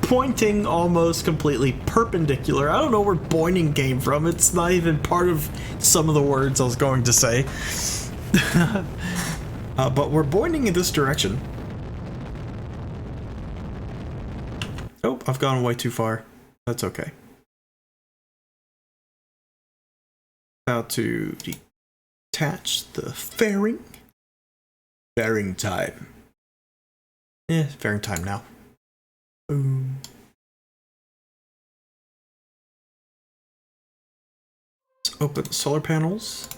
pointing almost completely perpendicular. I don't know where boining came from. It's not even part of some of the words I was going to say. But we're pointing in this direction. Oh, I've gone way too far. That's okay. About to detach the fairing. Fairing time. Fairing time now. Boom. Let's open the solar panels.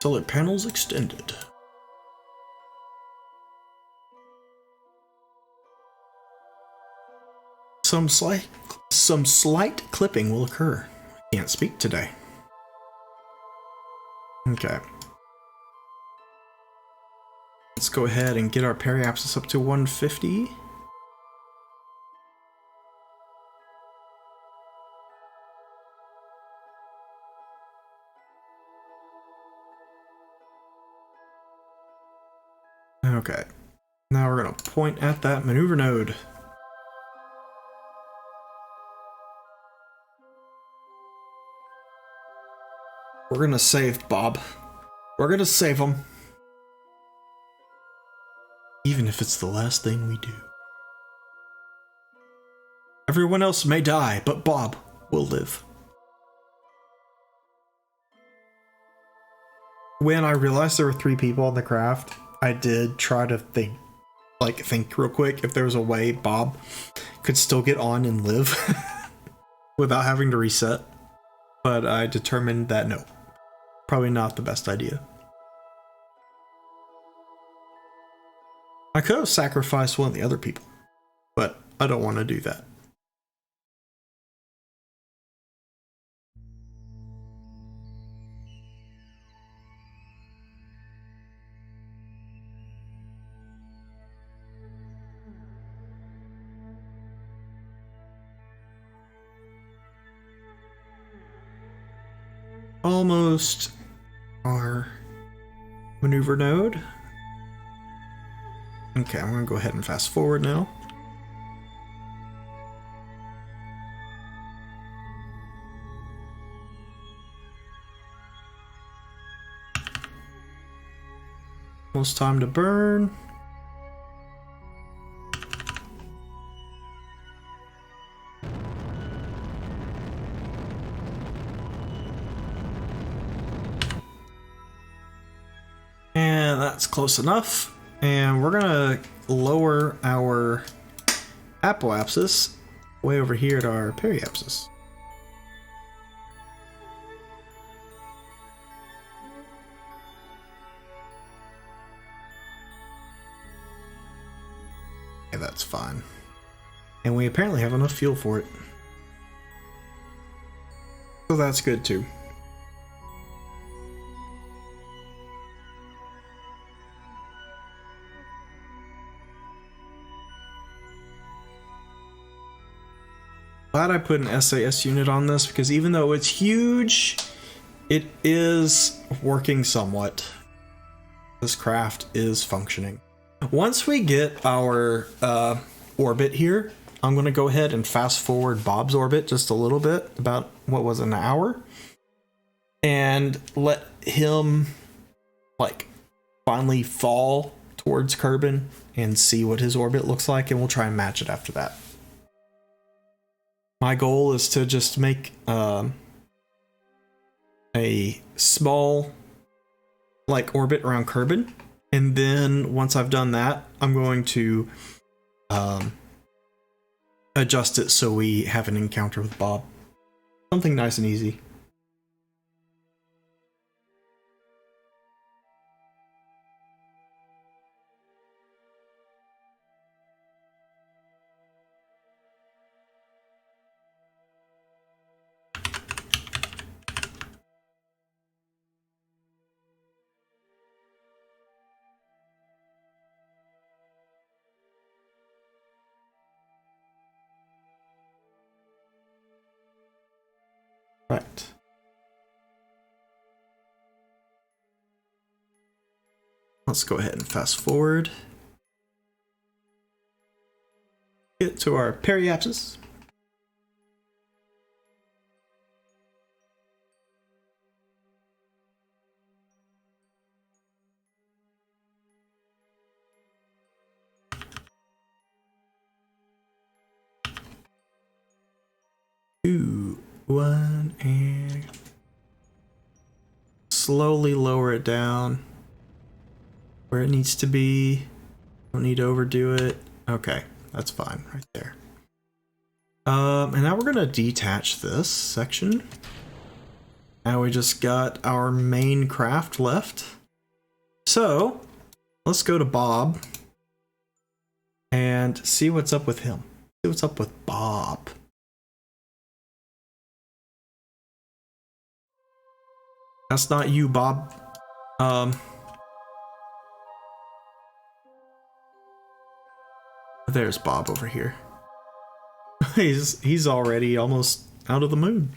Solar panels extended. Some slight clipping will occur. I can't speak today. Okay. Let's go ahead and get our periapsis up to 150. Okay. Now we're going to point at that maneuver node. We're going to save Bob. We're going to save him. Even if it's the last thing we do. Everyone else may die, but Bob will live. When I realized there were 3 people on the craft, I did try to think real quick if there was a way Bob could still get on and live without having to reset. But I determined that no, probably not the best idea. I could have sacrificed one of the other people, but I don't want to do that. Almost our maneuver node. Okay, I'm going to go ahead and fast forward now. Almost time to burn. And that's close enough. And we're gonna lower our apoapsis way over here at our periapsis. Okay, that's fine. And we apparently have enough fuel for it. So that's good too. Glad I put an SAS unit on this because even though it's huge, it is working somewhat. This craft is functioning. Once we get our orbit here, I'm going to go ahead and fast forward Bob's orbit just a little bit, about what was an hour, and let him finally fall towards Kerbin and see what his orbit looks like, and we'll try and match it after that. My goal is to just make a small orbit around Kerbin, and then once I've done that, I'm going to adjust it so we have an encounter with Bob. Something nice and easy. Right. Let's go ahead and fast forward. Get to our periapsis. Two, one, and slowly lower it down where it needs to be. Don't need to overdo it. Okay, that's fine right there. And now we're gonna detach this section. Now we just got our main craft left. So let's go to Bob and see what's up with him. See what's up with Bob. That's not you, Bob. There's Bob over here. he's already almost out of the moon.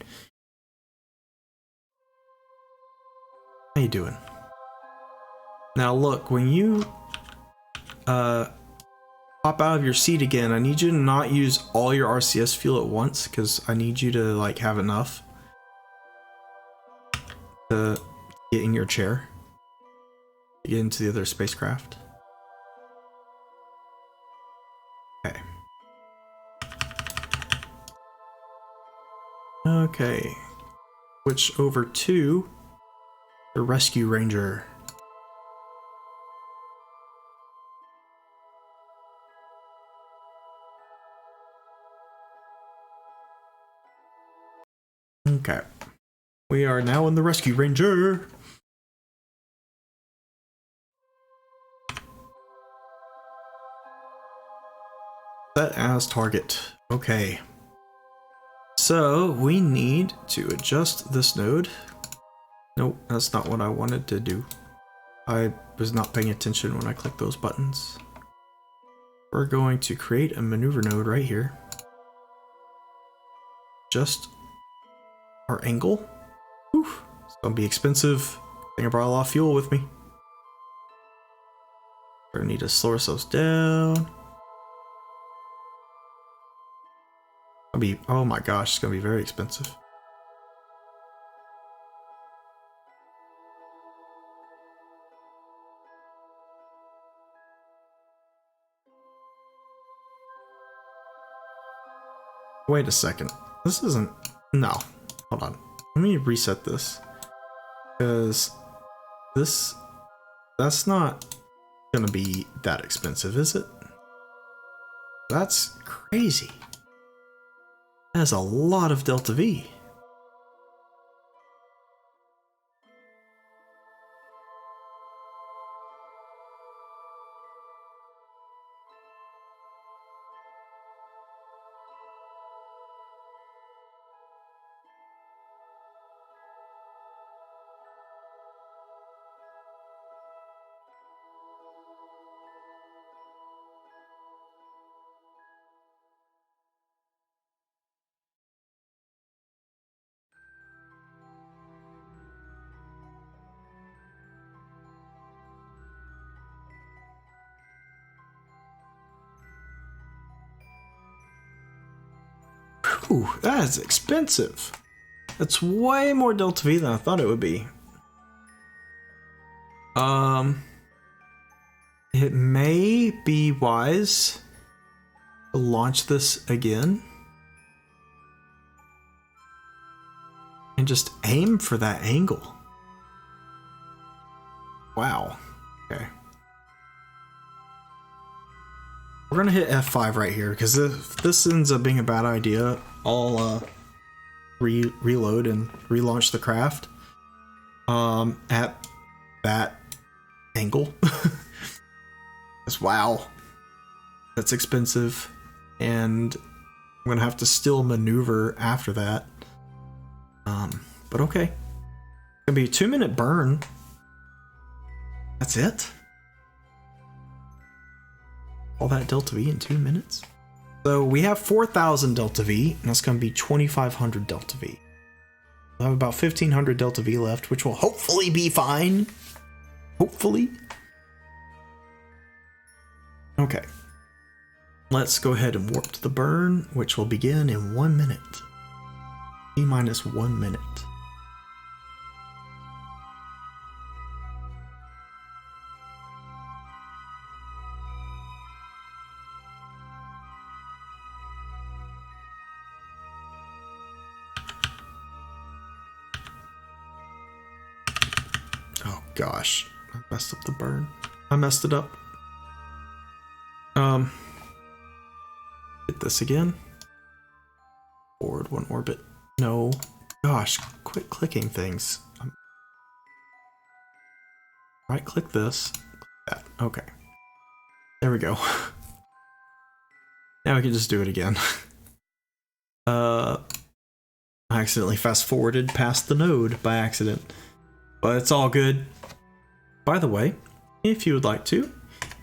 How you doing? Now look, when you pop out of your seat again, I need you to not use all your RCS fuel at once, because I need you to like have enough to get in your chair, to get into the other spacecraft. Okay. Okay. Switch over to the Rescue Ranger. Okay. We are now in the Rescue Ranger. Set as target. Okay. So we need to adjust this node. Nope, that's not what I wanted to do. I was not paying attention when I clicked those buttons. We're going to create a maneuver node right here. Just our angle. Oof, it's gonna be expensive. I think I brought a lot of fuel with me. We're gonna need to slow ourselves down. Oh my gosh, it's gonna be very expensive. Wait a second. This isn't... No. Hold on. Let me reset this. Because that's not gonna be that expensive, is it? That's crazy. That's a lot of Delta V. Ooh, that is expensive. That's way more Delta V than I thought it would be. It may be wise to launch this again and just aim for that angle. Wow. Okay. We're gonna hit F5 right here, because if this ends up being a bad idea, I'll reload and relaunch the craft at that angle. Wow, that's expensive, and I'm gonna have to still maneuver after that. But okay, it's gonna be a 2-minute burn. That's it. All that Delta V in 2 minutes. So we have 4,000 Delta V, and that's going to be 2,500 Delta V. I have about 1500 Delta V left, which will hopefully be fine. Hopefully. Okay. Let's go ahead and warp to the burn, which will begin in 1 minute. T-minus 1 minute. Oh gosh, I messed up the burn. I messed it up. Hit this again. Forward 1 orbit. No. Gosh, quit clicking things. Right click this. Click that. Okay. There we go. Now we can just do it again. I accidentally fast forwarded past the node by accident. But it's all good. By the way, if you would like to,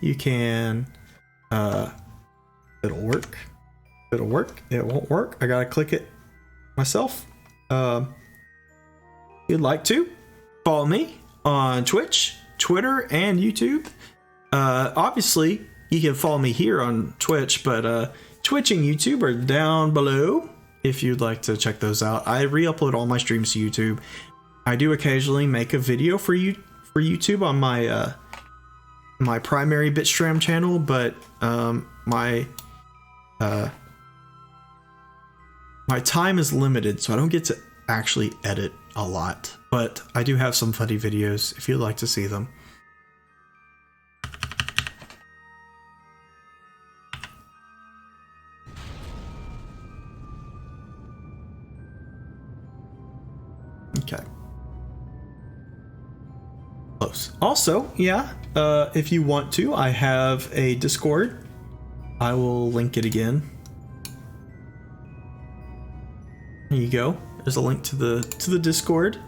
you can, it'll work. It'll work. It won't work. I gotta click it myself. If you'd like to, follow me on Twitch, Twitter, and YouTube. Obviously, you can follow me here on Twitch, but Twitch and YouTube are down below if you'd like to check those out. I re-upload all my streams to YouTube. I do occasionally make a video for YouTube on my my primary Bitstram channel, but my time is limited, so I don't get to actually edit a lot. But I do have some funny videos if you'd like to see them. Okay. Close. Also, yeah, if you want to, I have a Discord. I will link it again. There you go. There's a link to the Discord.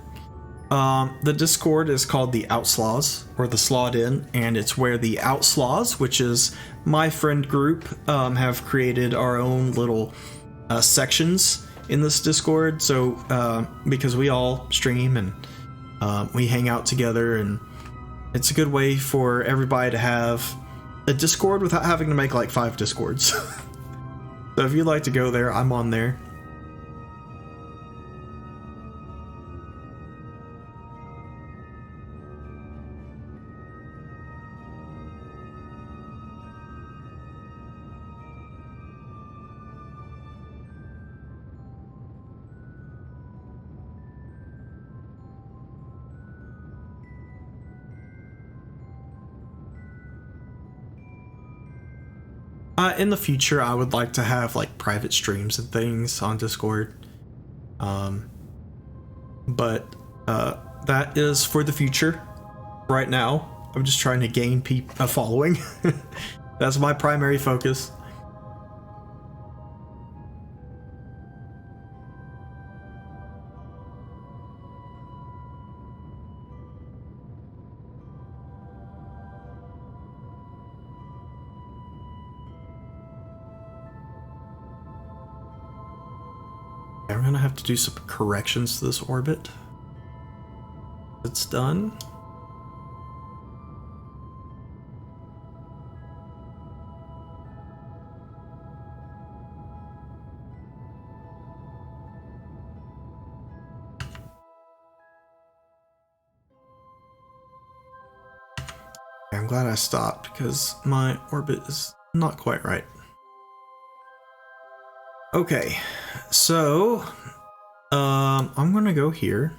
The Discord is called the Outslaws, or the Slawed In, and it's where the Outslaws, which is my friend group, have created our own little sections in this Discord. So because we all stream and we hang out together, and it's a good way for everybody to have a Discord without having to make like 5 Discords. So if you'd like to go there, I'm on there. In the future, I would like to have like private streams and things on Discord. But that is for the future. Right now, I'm just trying to gain a following. That's my primary focus. I'm gonna have to do some corrections to this orbit. It's done. I'm glad I stopped because my orbit is not quite right. Okay, so I'm gonna go here,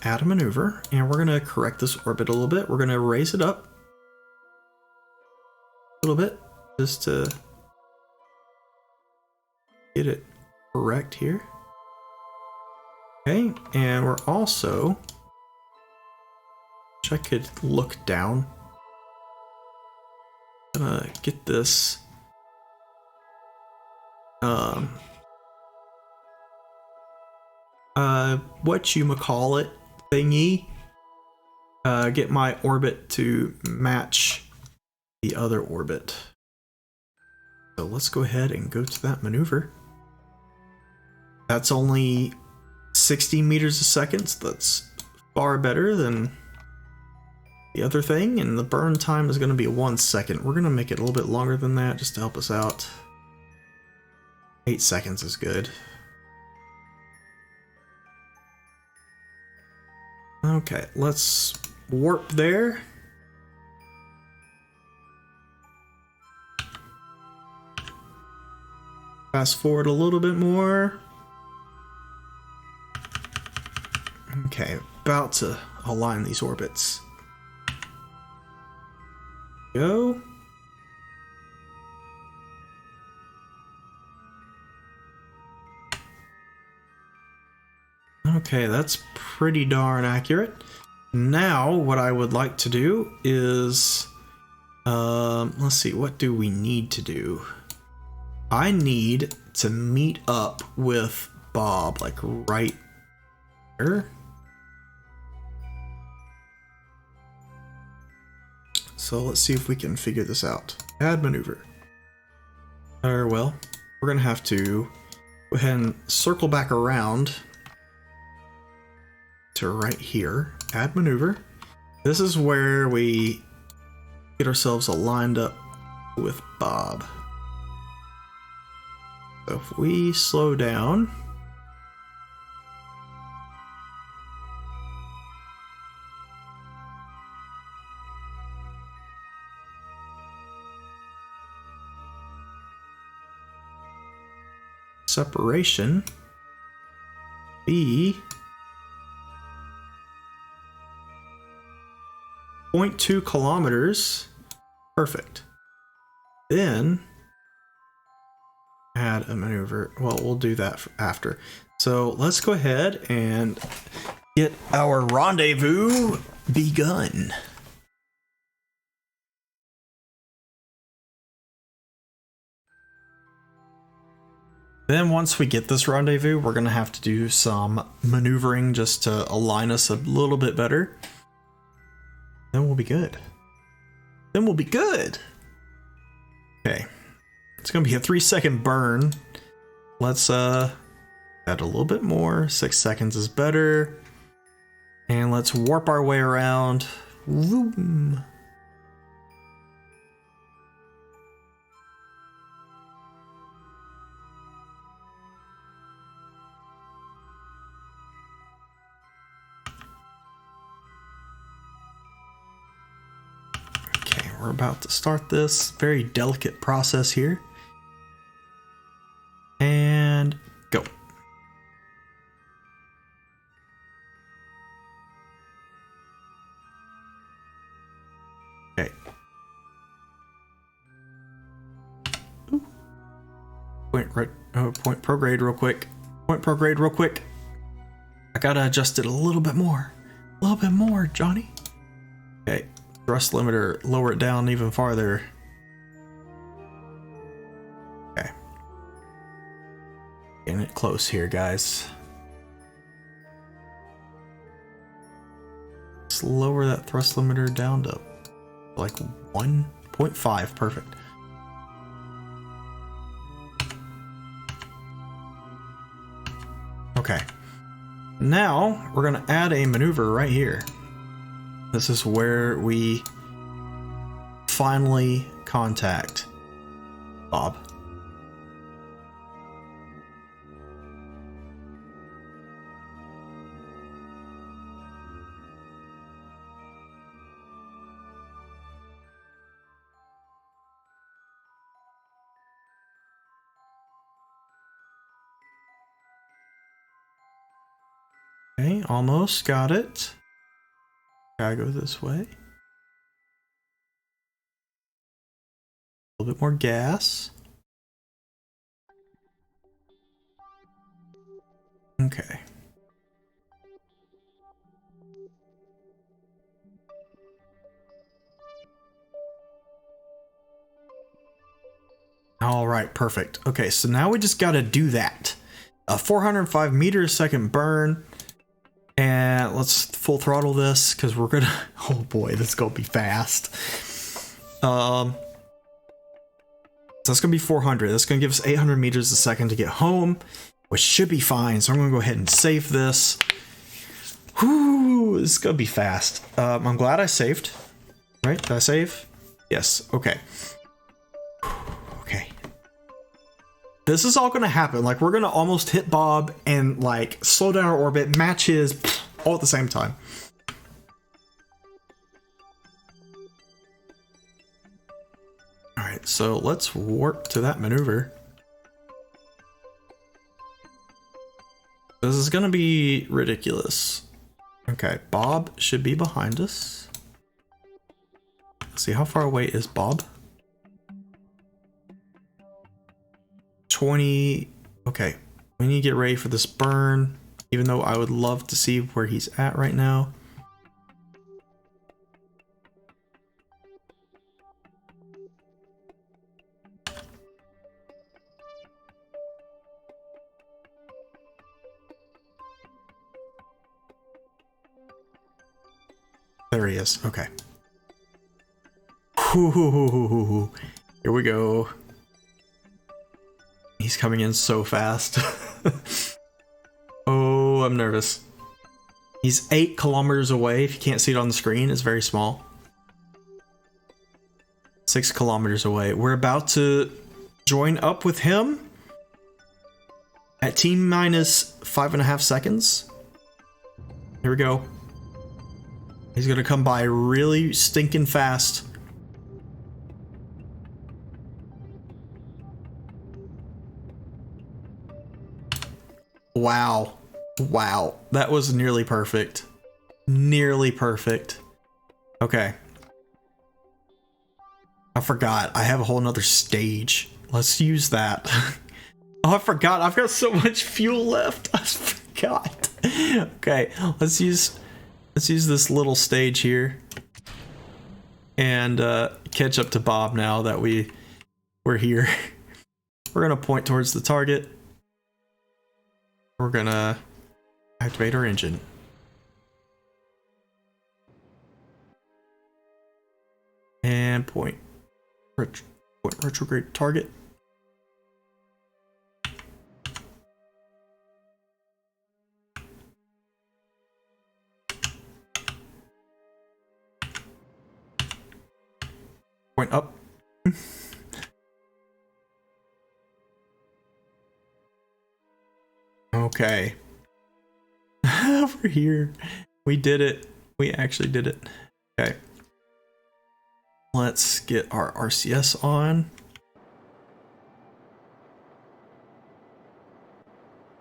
add a maneuver, and we're gonna correct this orbit a little bit. We're gonna raise it up a little bit just to get it correct here. Okay, and we're also, wish I could look down. Gonna get this whatchamacallit thingy, get my orbit to match the other orbit. So let's go ahead and go to that maneuver. That's only 60 meters a second. So that's far better than the other thing. And the burn time is going to be 1 second. We're going to make it a little bit longer than that just to help us out. 8 seconds is good. Okay, let's warp there. Fast forward a little bit more. Okay, about to align these orbits. Go. Okay, that's pretty darn accurate. Now, what I would like to do is, let's see, what do we need to do? I need to meet up with Bob, like right here. So let's see if we can figure this out. Add maneuver. Well, we're gonna have to go ahead and circle back around to right here. Add maneuver. This is where we get ourselves aligned up with Bob. So if we slow down, separation be 0.2 kilometers. Perfect. Then add a maneuver. Well, we'll do that after. So let's go ahead and get our rendezvous begun. Then once we get this rendezvous, we're going to have to do some maneuvering just to align us a little bit better. Then we'll be good. Then we'll be good. Okay. It's going to be a 3-second burn. Let's add a little bit more. 6 seconds is better. And let's warp our way around. Vroom. Okay, we're about to start this very delicate process here. And go. Okay. Ooh. Point prograde real quick. Point prograde real quick. I gotta adjust it a little bit more. A little bit more, Johnny. Okay. Thrust limiter, lower it down even farther. Okay. Getting it close here, guys. Just lower that thrust limiter down to like 1.5. Perfect. Okay. Now we're gonna add a maneuver right here. This is where we finally contact Bob. Okay, almost got it. Gotta go this way. A little bit more gas. Okay. All right, perfect. Okay, so now we just gotta do that. A 405 meters a second burn. And let's full throttle this because we're gonna, oh boy, this is gonna be fast. So it's gonna be 400. That's gonna give us 800 meters a second to get home. which should be fine. So I'm gonna go ahead and save this. Whew, this is gonna be fast. I'm glad I saved. Right? Did I save? Yes. Okay. Okay. This is all gonna happen. Like, we're gonna almost hit Bob and like slow down our orbit, match his, all at the same time. All right, so let's warp to that maneuver. This is gonna be ridiculous. Okay, Bob should be behind us. Let's see, how far away is Bob? 20. Okay, we need to get ready for this burn, even though I would love to see where he's at right now. There he is. Okay. Here we go. He's coming in so fast. Oh, I'm nervous. He's 8 kilometers away. If you can't see it on the screen, it's very small. 6 kilometers away. We're about to join up with him at T-minus 5.5 seconds. Here we go. He's gonna come by really stinking fast. Wow. Wow. That was nearly perfect. Nearly perfect. Okay. I forgot. I have a whole nother stage. Let's use that. Oh, I forgot. I've got so much fuel left. I forgot. Okay. Let's use this little stage here and catch up to Bob now that we're here. We're gonna point towards the target. We're gonna activate our engine. And point retrograde target. Point up. Okay. Over here. We did it. We actually did it. Okay. Let's get our RCS on.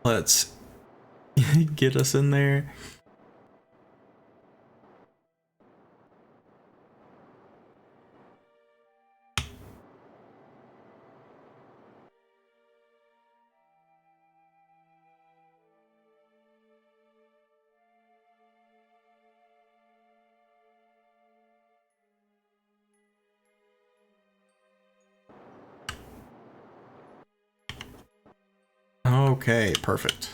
Let's get us in there. Okay, perfect.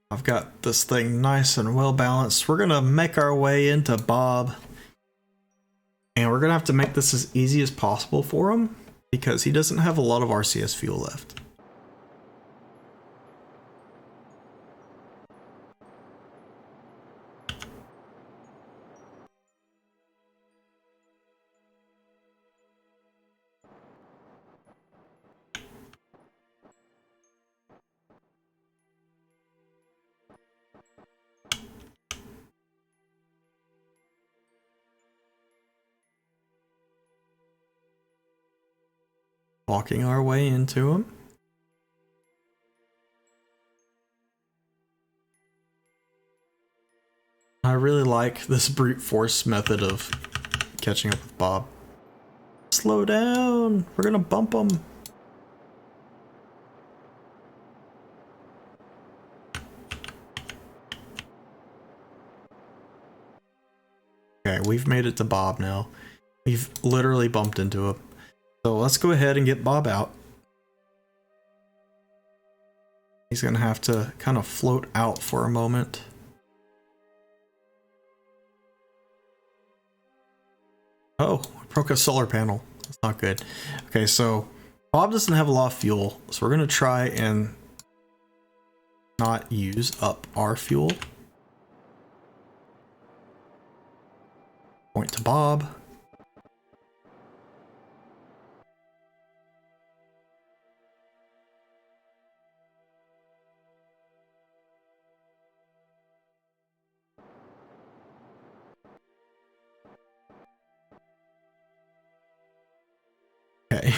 I've got this thing nice and well balanced. We're gonna make our way into Bob. And we're gonna have to make this as easy as possible for him because he doesn't have a lot of RCS fuel left. Walking our way into him. I really like this brute force method of catching up with Bob. Slow down! We're gonna bump him. Okay, we've made it to Bob now. We've literally bumped into him. So let's go ahead and get Bob out. He's gonna have to kind of float out for a moment. Oh, we broke a solar panel. That's not good. Okay, so Bob doesn't have a lot of fuel, so we're gonna try and not use up our fuel. Point to Bob. Okay.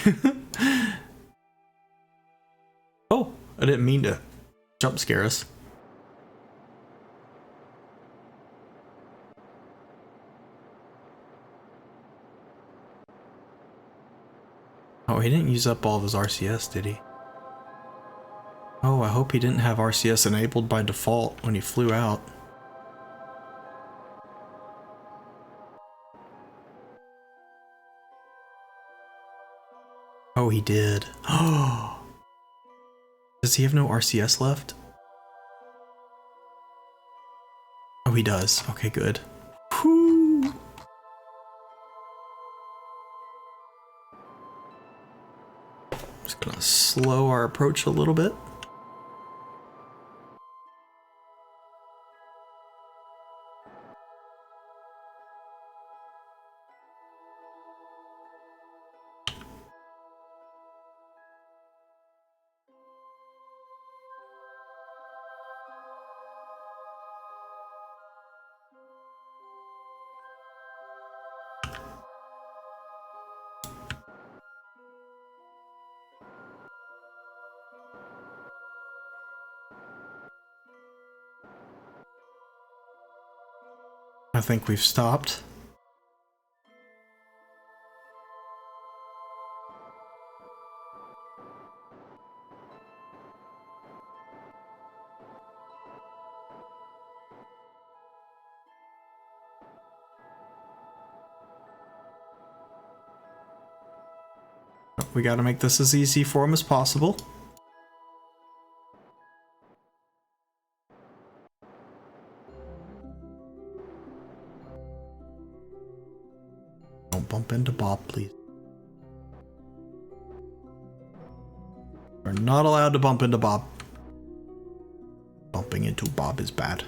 Oh, I didn't mean to jump scare us. Oh, he didn't use up all of his RCS, did he? Oh, I hope he didn't have RCS enabled by default when he flew out. Oh, he did. Oh, does he have no RCS left? Oh, he does. Okay, good. Whew. Just gonna slow our approach a little bit. I think we've stopped. We gotta make this as easy for him as possible. Don't bump into Bob, please. We're not allowed to bump into Bob. Bumping into Bob is bad.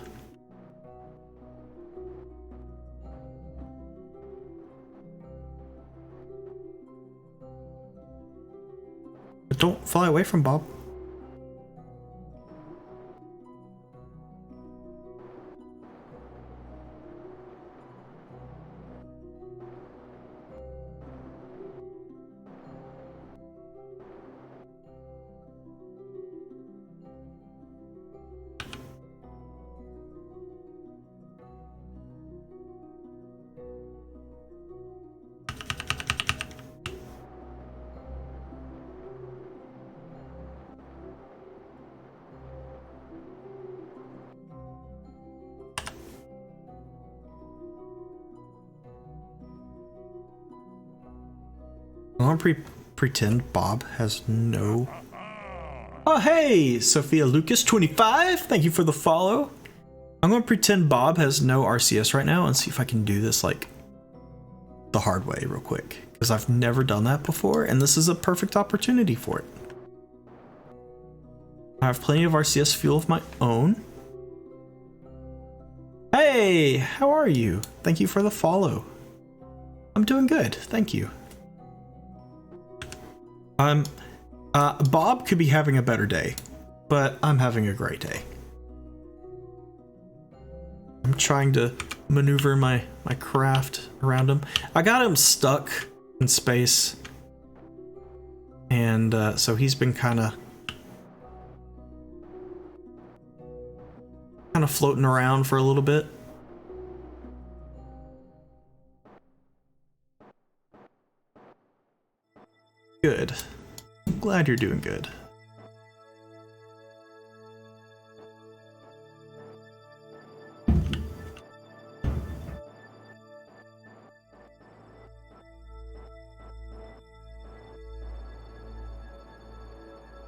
But don't fly away from Bob. I'm gonna pretend Bob has no... Oh, hey, Sophia Lucas 25. Thank you for the follow. I'm gonna pretend Bob has no RCS right now and see if I can do this like the hard way real quick, because I've never done that before and this is a perfect opportunity for it. I have plenty of RCS fuel of my own. Hey, how are you? Thank you for the follow. I'm doing good, thank you. Bob could be having a better day, but I'm having a great day. I'm trying to maneuver my craft around him. I got him stuck in space, and so he's been kind of floating around for a little bit. Good. I'm glad you're doing good.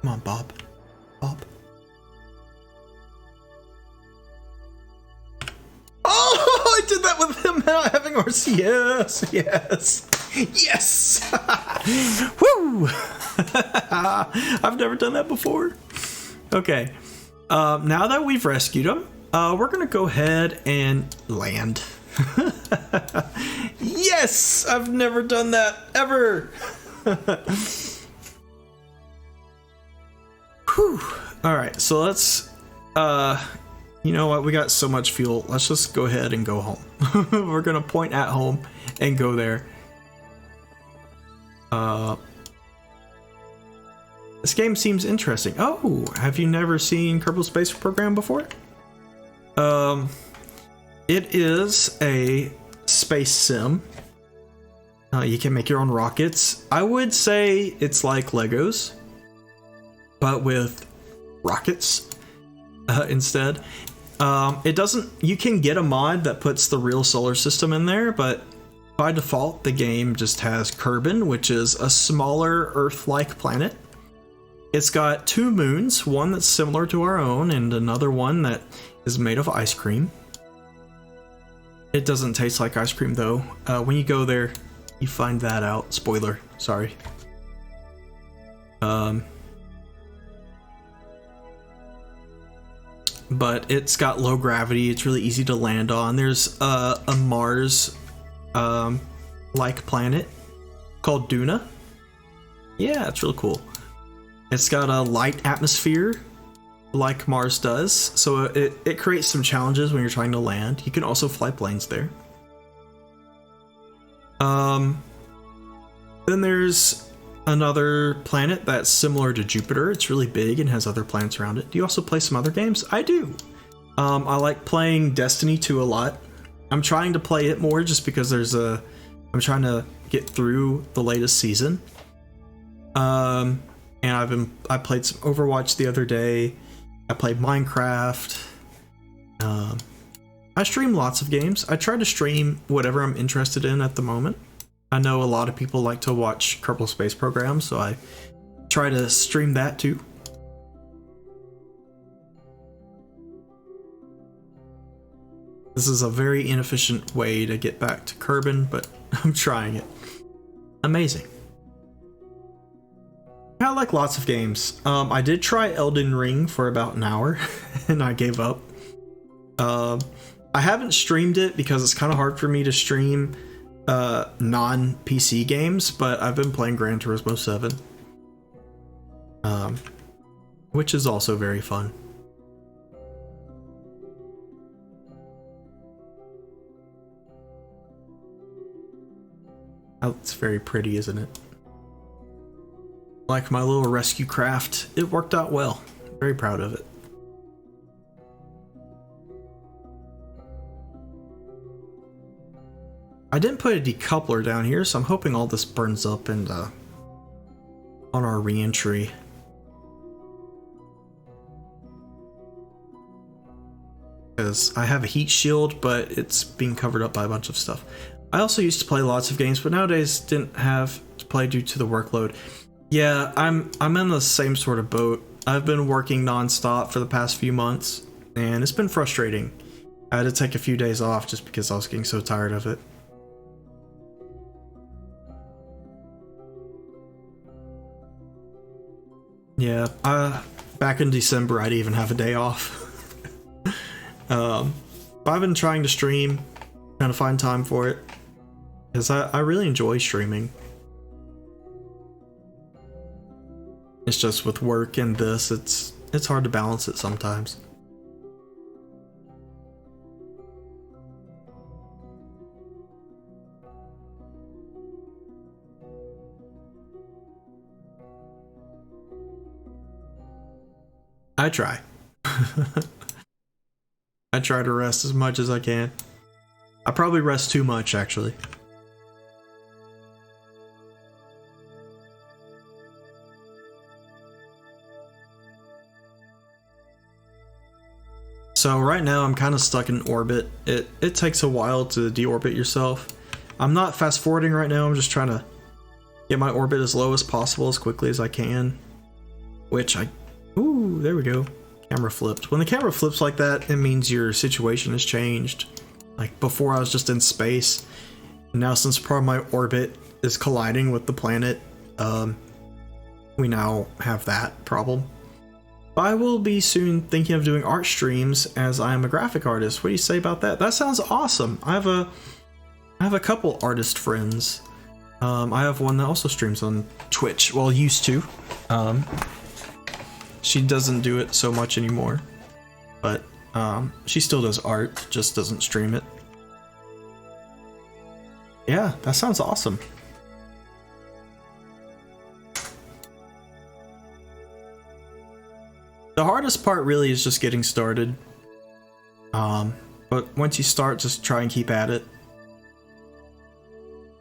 Come on, Bob. Bob. Oh, I did that with him not having RCS. Yes. Yes. Woo. I've never done that before. Okay. Now that we've rescued him, we're gonna go ahead and land. Yes! I've never done that, ever! Whew. Alright, so let's, you know what, we got so much fuel, let's just go ahead and go home. We're gonna point at home and go there. This game seems interesting. Oh, have you never seen Kerbal Space Program before? It is a space sim. You can make your own rockets. I would say it's like Legos, but with rockets instead. It doesn't. You can get a mod that puts the real solar system in there, but by default, the game just has Kerbin, which is a smaller Earth-like planet. It's got 2 moons, one that's similar to our own, and another one that is made of ice cream. It doesn't taste like ice cream though. When you go there, you find that out. Spoiler, sorry. But it's got low gravity, it's really easy to land on. There's a Mars like planet called Duna. Yeah, it's really cool. It's got a light atmosphere like Mars does, so it creates some challenges when you're trying to land. You can also fly planes there. Then there's another planet that's similar to Jupiter. It's really big and has other planets around it. Do you also play some other games? I do. I like playing Destiny 2 a lot. I'm trying to play it more just because I'm trying to get through the latest season. And I played some Overwatch the other day. I played Minecraft. I stream lots of games. I try to stream whatever I'm interested in at the moment. I know a lot of people like to watch Kerbal Space Program, so I try to stream that too. This is a very inefficient way to get back to Kerbin, but I'm trying it. Amazing. I like lots of games. I did try Elden Ring for about an hour and I gave up. I haven't streamed it because it's kind of hard for me to stream non-PC games, but I've been playing Gran Turismo 7, which is also very fun. Oh, it's very pretty, isn't it? Like my little rescue craft, it worked out well. Very proud of it. I didn't put a decoupler down here, so I'm hoping all this burns up and on our re-entry. Because I have a heat shield, but it's being covered up by a bunch of stuff. I also used to play lots of games, but nowadays didn't have to play due to the workload. Yeah, I'm in the same sort of boat. I've been working non-stop for the past few months, and it's been frustrating. I had to take a few days off just because I was getting so tired of it. Yeah, back in December I'd even have a day off. I've been trying to stream, trying to find time for it, because I really enjoy streaming. It's just with work and this, it's hard to balance it sometimes. I try. I try to rest as much as I can. I probably rest too much, actually. So right now I'm kind of stuck in orbit. It takes a while to deorbit yourself. I'm not fast forwarding right now, I'm just trying to get my orbit as low as possible as quickly as I can. Which ooh, there we go. Camera flipped. When the camera flips like that, it means your situation has changed. Like before I was just in space. Now since part of my orbit is colliding with the planet, we now have that problem. I will be soon thinking of doing art streams as I am a graphic artist. What do you say about that? That sounds awesome. I have a couple artist friends. I have one that also streams on Twitch. Well, used to. She doesn't do it so much anymore, but she still does art, just doesn't stream it. Yeah, that sounds awesome. The hardest part really is just getting started. But once you start, just try and keep at it.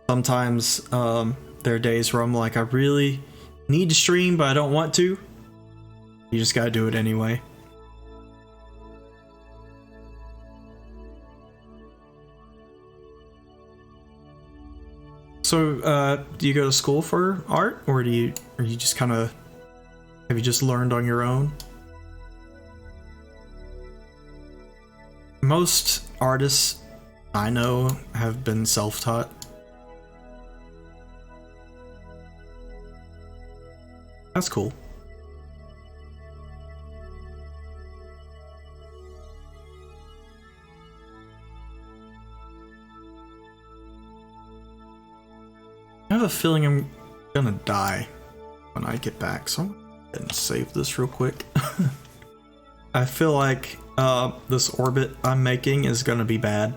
Sometimes there are days where I'm like, I really need to stream, but I don't want to. You just gotta do it anyway. So, do you go to school for art, or are you just kind of, have you just learned on your own? Most artists I know have been self-taught. That's cool. I have a feeling I'm gonna die when I get back, so I'm gonna save this real quick. I feel like this orbit I'm making is gonna be bad.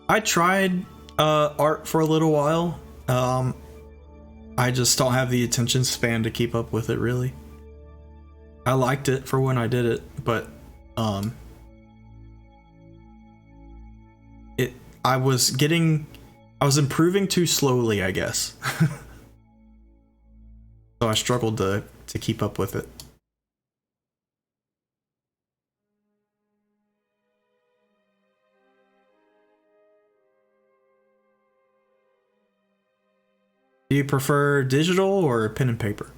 I tried art for a little while. I just don't have the attention span to keep up with it, really. I liked it for when I did it, but I was improving too slowly, I guess. So I struggled to keep up with it. Do you prefer digital or pen and paper?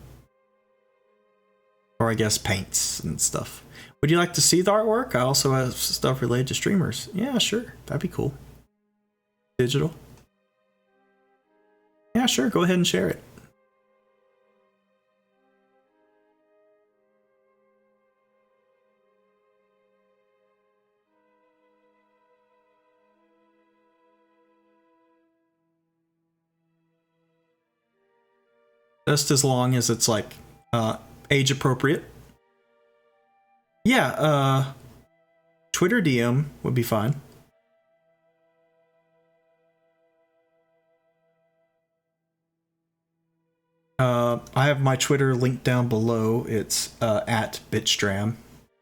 Or I guess paints and stuff. Would you like to see the artwork? I also have stuff related to streamers. Yeah, sure. That'd be cool. Digital? Yeah, sure. Go ahead and share it. Just as long as it's like age appropriate. Yeah, Twitter DM would be fine. I have my Twitter linked down below. It's at Bitstram,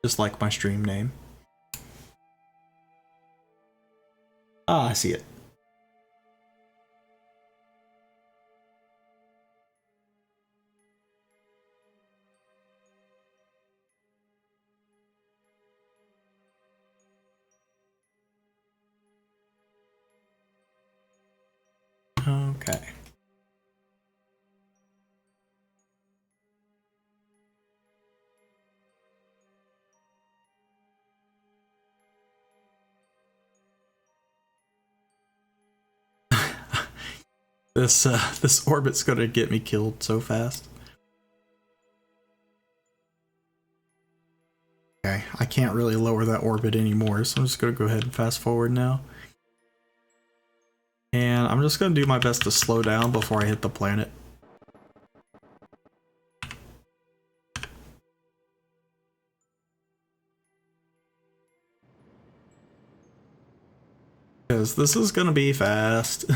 just like my stream name. Ah, I see it. Okay. This orbit's gonna get me killed so fast. Okay, I can't really lower that orbit anymore, so I'm just gonna go ahead and fast forward now. And I'm just gonna do my best to slow down before I hit the planet. Because this is gonna be fast.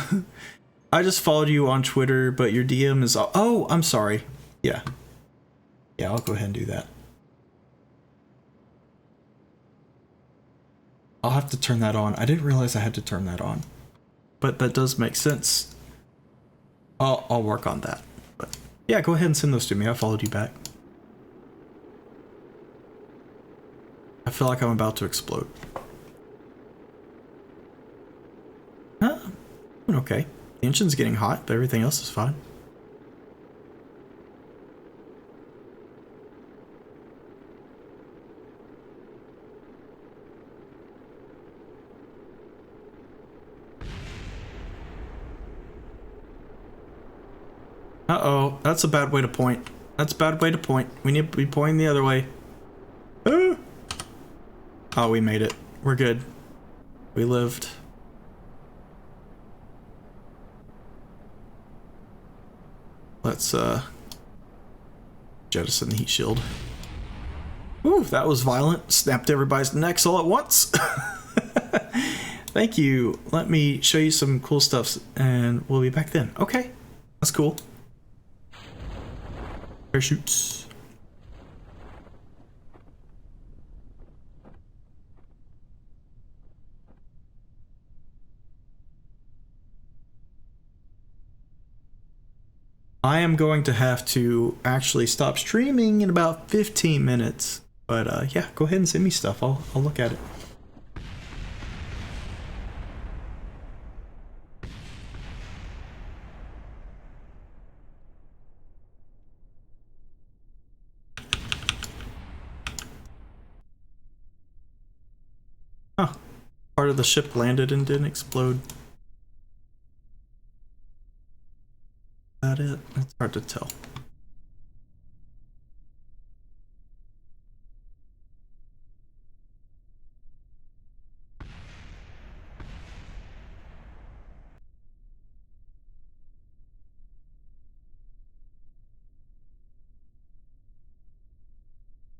I just followed you on Twitter, but your DM is... Oh, I'm sorry. Yeah. Yeah, I'll go ahead and do that. I'll have to turn that on. I didn't realize I had to turn that on. But that does make sense. I'll work on that. But yeah, go ahead and send those to me. I followed you back. I feel like I'm about to explode. Huh? Okay. The engine's getting hot, but everything else is fine. Uh-oh, that's a bad way to point. That's a bad way to point. We need to be pointing the other way. Ah! Oh, we made it. We're good. We lived. Let's, jettison the heat shield. Ooh, that was violent. Snapped everybody's necks all at once. Thank you. Let me show you some cool stuff, and we'll be back then. Okay, that's cool. Parachutes. I am going to have to actually stop streaming in about 15 minutes. But yeah, go ahead and send me stuff. I'll look at it. Huh. Part of the ship landed and didn't explode. Is that it? It's hard to tell.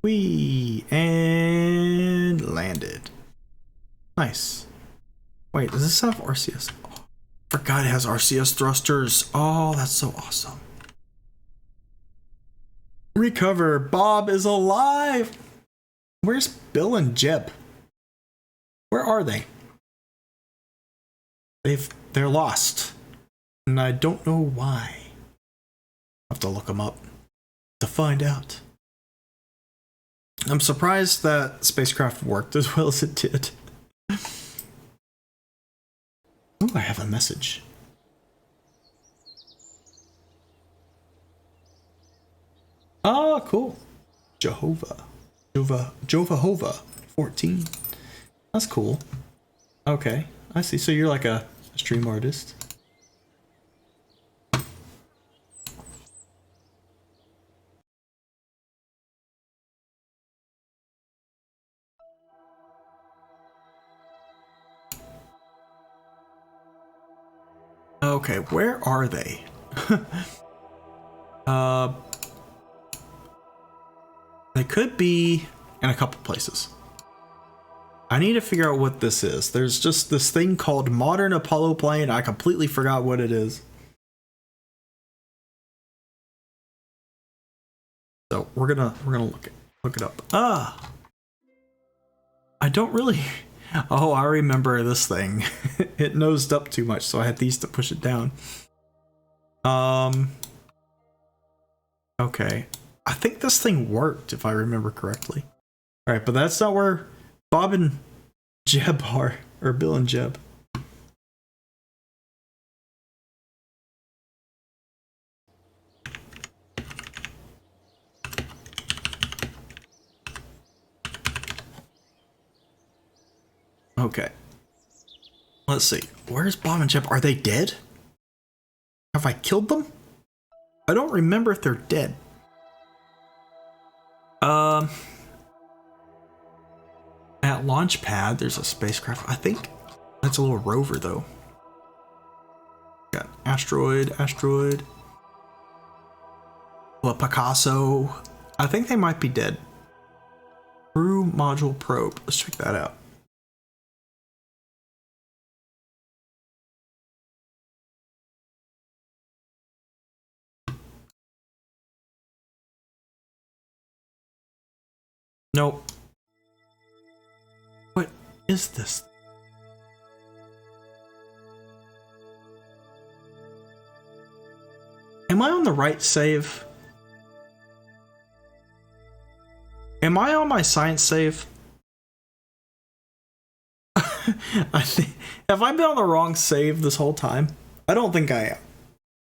Whee! And landed. Nice. Wait, does this have RCS? Oh, forgot it has RCS thrusters. Oh, that's so awesome. Recover. Bob is alive. Where's Bill and Jeb? Where are they? They're lost. And I don't know why. I'll have to look them up to find out. I'm surprised that spacecraft worked as well as it did. Ooh, I have a message. Oh, cool. Jehovah 14. That's cool. Okay, I see. So you're like a stream artist. Okay, where are they? They could be in a couple places. I need to figure out what this is. There's just this thing called Modern Apollo Plane. I completely forgot what it is. So we're gonna look it up. Ah, I don't really. Oh, I remember this thing. It nosed up too much, so I had these to push it down. Okay. I think this thing worked, if I remember correctly. Alright, but that's not where Bob and Jeb are. Or Bill and Jeb. Okay. Let's see. Where's Bob and Jeb? Are they dead? Have I killed them? I don't remember if they're dead. At launch pad, there's a spacecraft. I think that's a little rover, though. Got asteroid. Well, Picasso. I think they might be dead. Crew module probe. Let's check that out. Nope. What is this? Am I on the right save? Am I on my science save? I think. Have I been on the wrong save this whole time? I don't think I am.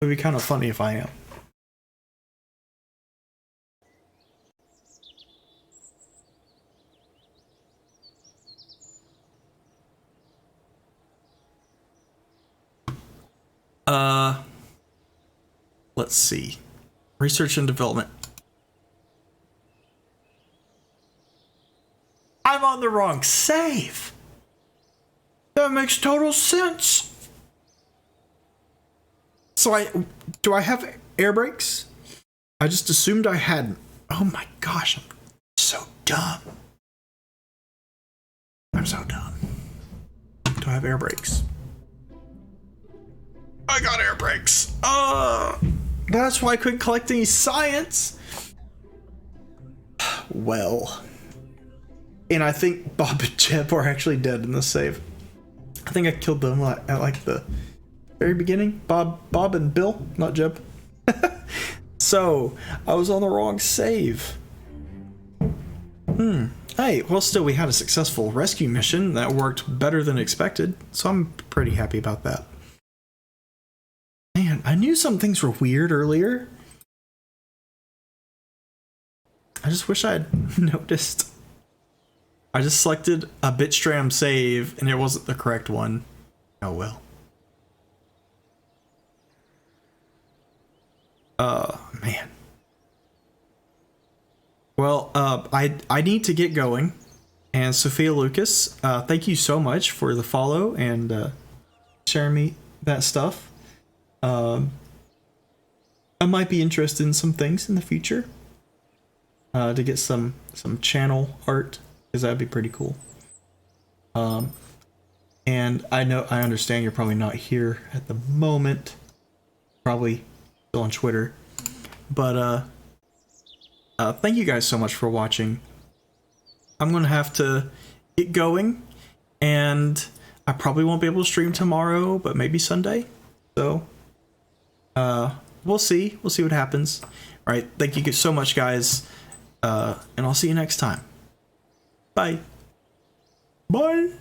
It would be kind of funny if I am. let's see. Research and development. I'm on the wrong save. That makes total sense. So do I have air brakes? I just assumed I hadn't. Oh my gosh, I'm so dumb. I'm so dumb. Do I have air brakes? I got air brakes. That's why I couldn't collect any science. Well. And I think Bob and Jeb are actually dead in the save. I think I killed them at like the very beginning. Bob and Bill, not Jeb. So I was on the wrong save. Hey, well, still we had a successful rescue mission that worked better than expected, so I'm pretty happy about that. Man, I knew some things were weird earlier. I just wish I had noticed. I just selected a Bitstram save and it wasn't the correct one. Oh well. Man. Well, I need to get going. And Sophia Lucas, thank you so much for the follow and sharing me that stuff. I might be interested in some things in the future. To get some channel art, because that'd be pretty cool. And I understand you're probably not here at the moment. Probably still on Twitter. But thank you guys so much for watching. I'm gonna have to get going, and I probably won't be able to stream tomorrow, but maybe Sunday. So we'll see. We'll see what happens. All right, thank you so much, guys, and I'll see you next time. Bye. Bye.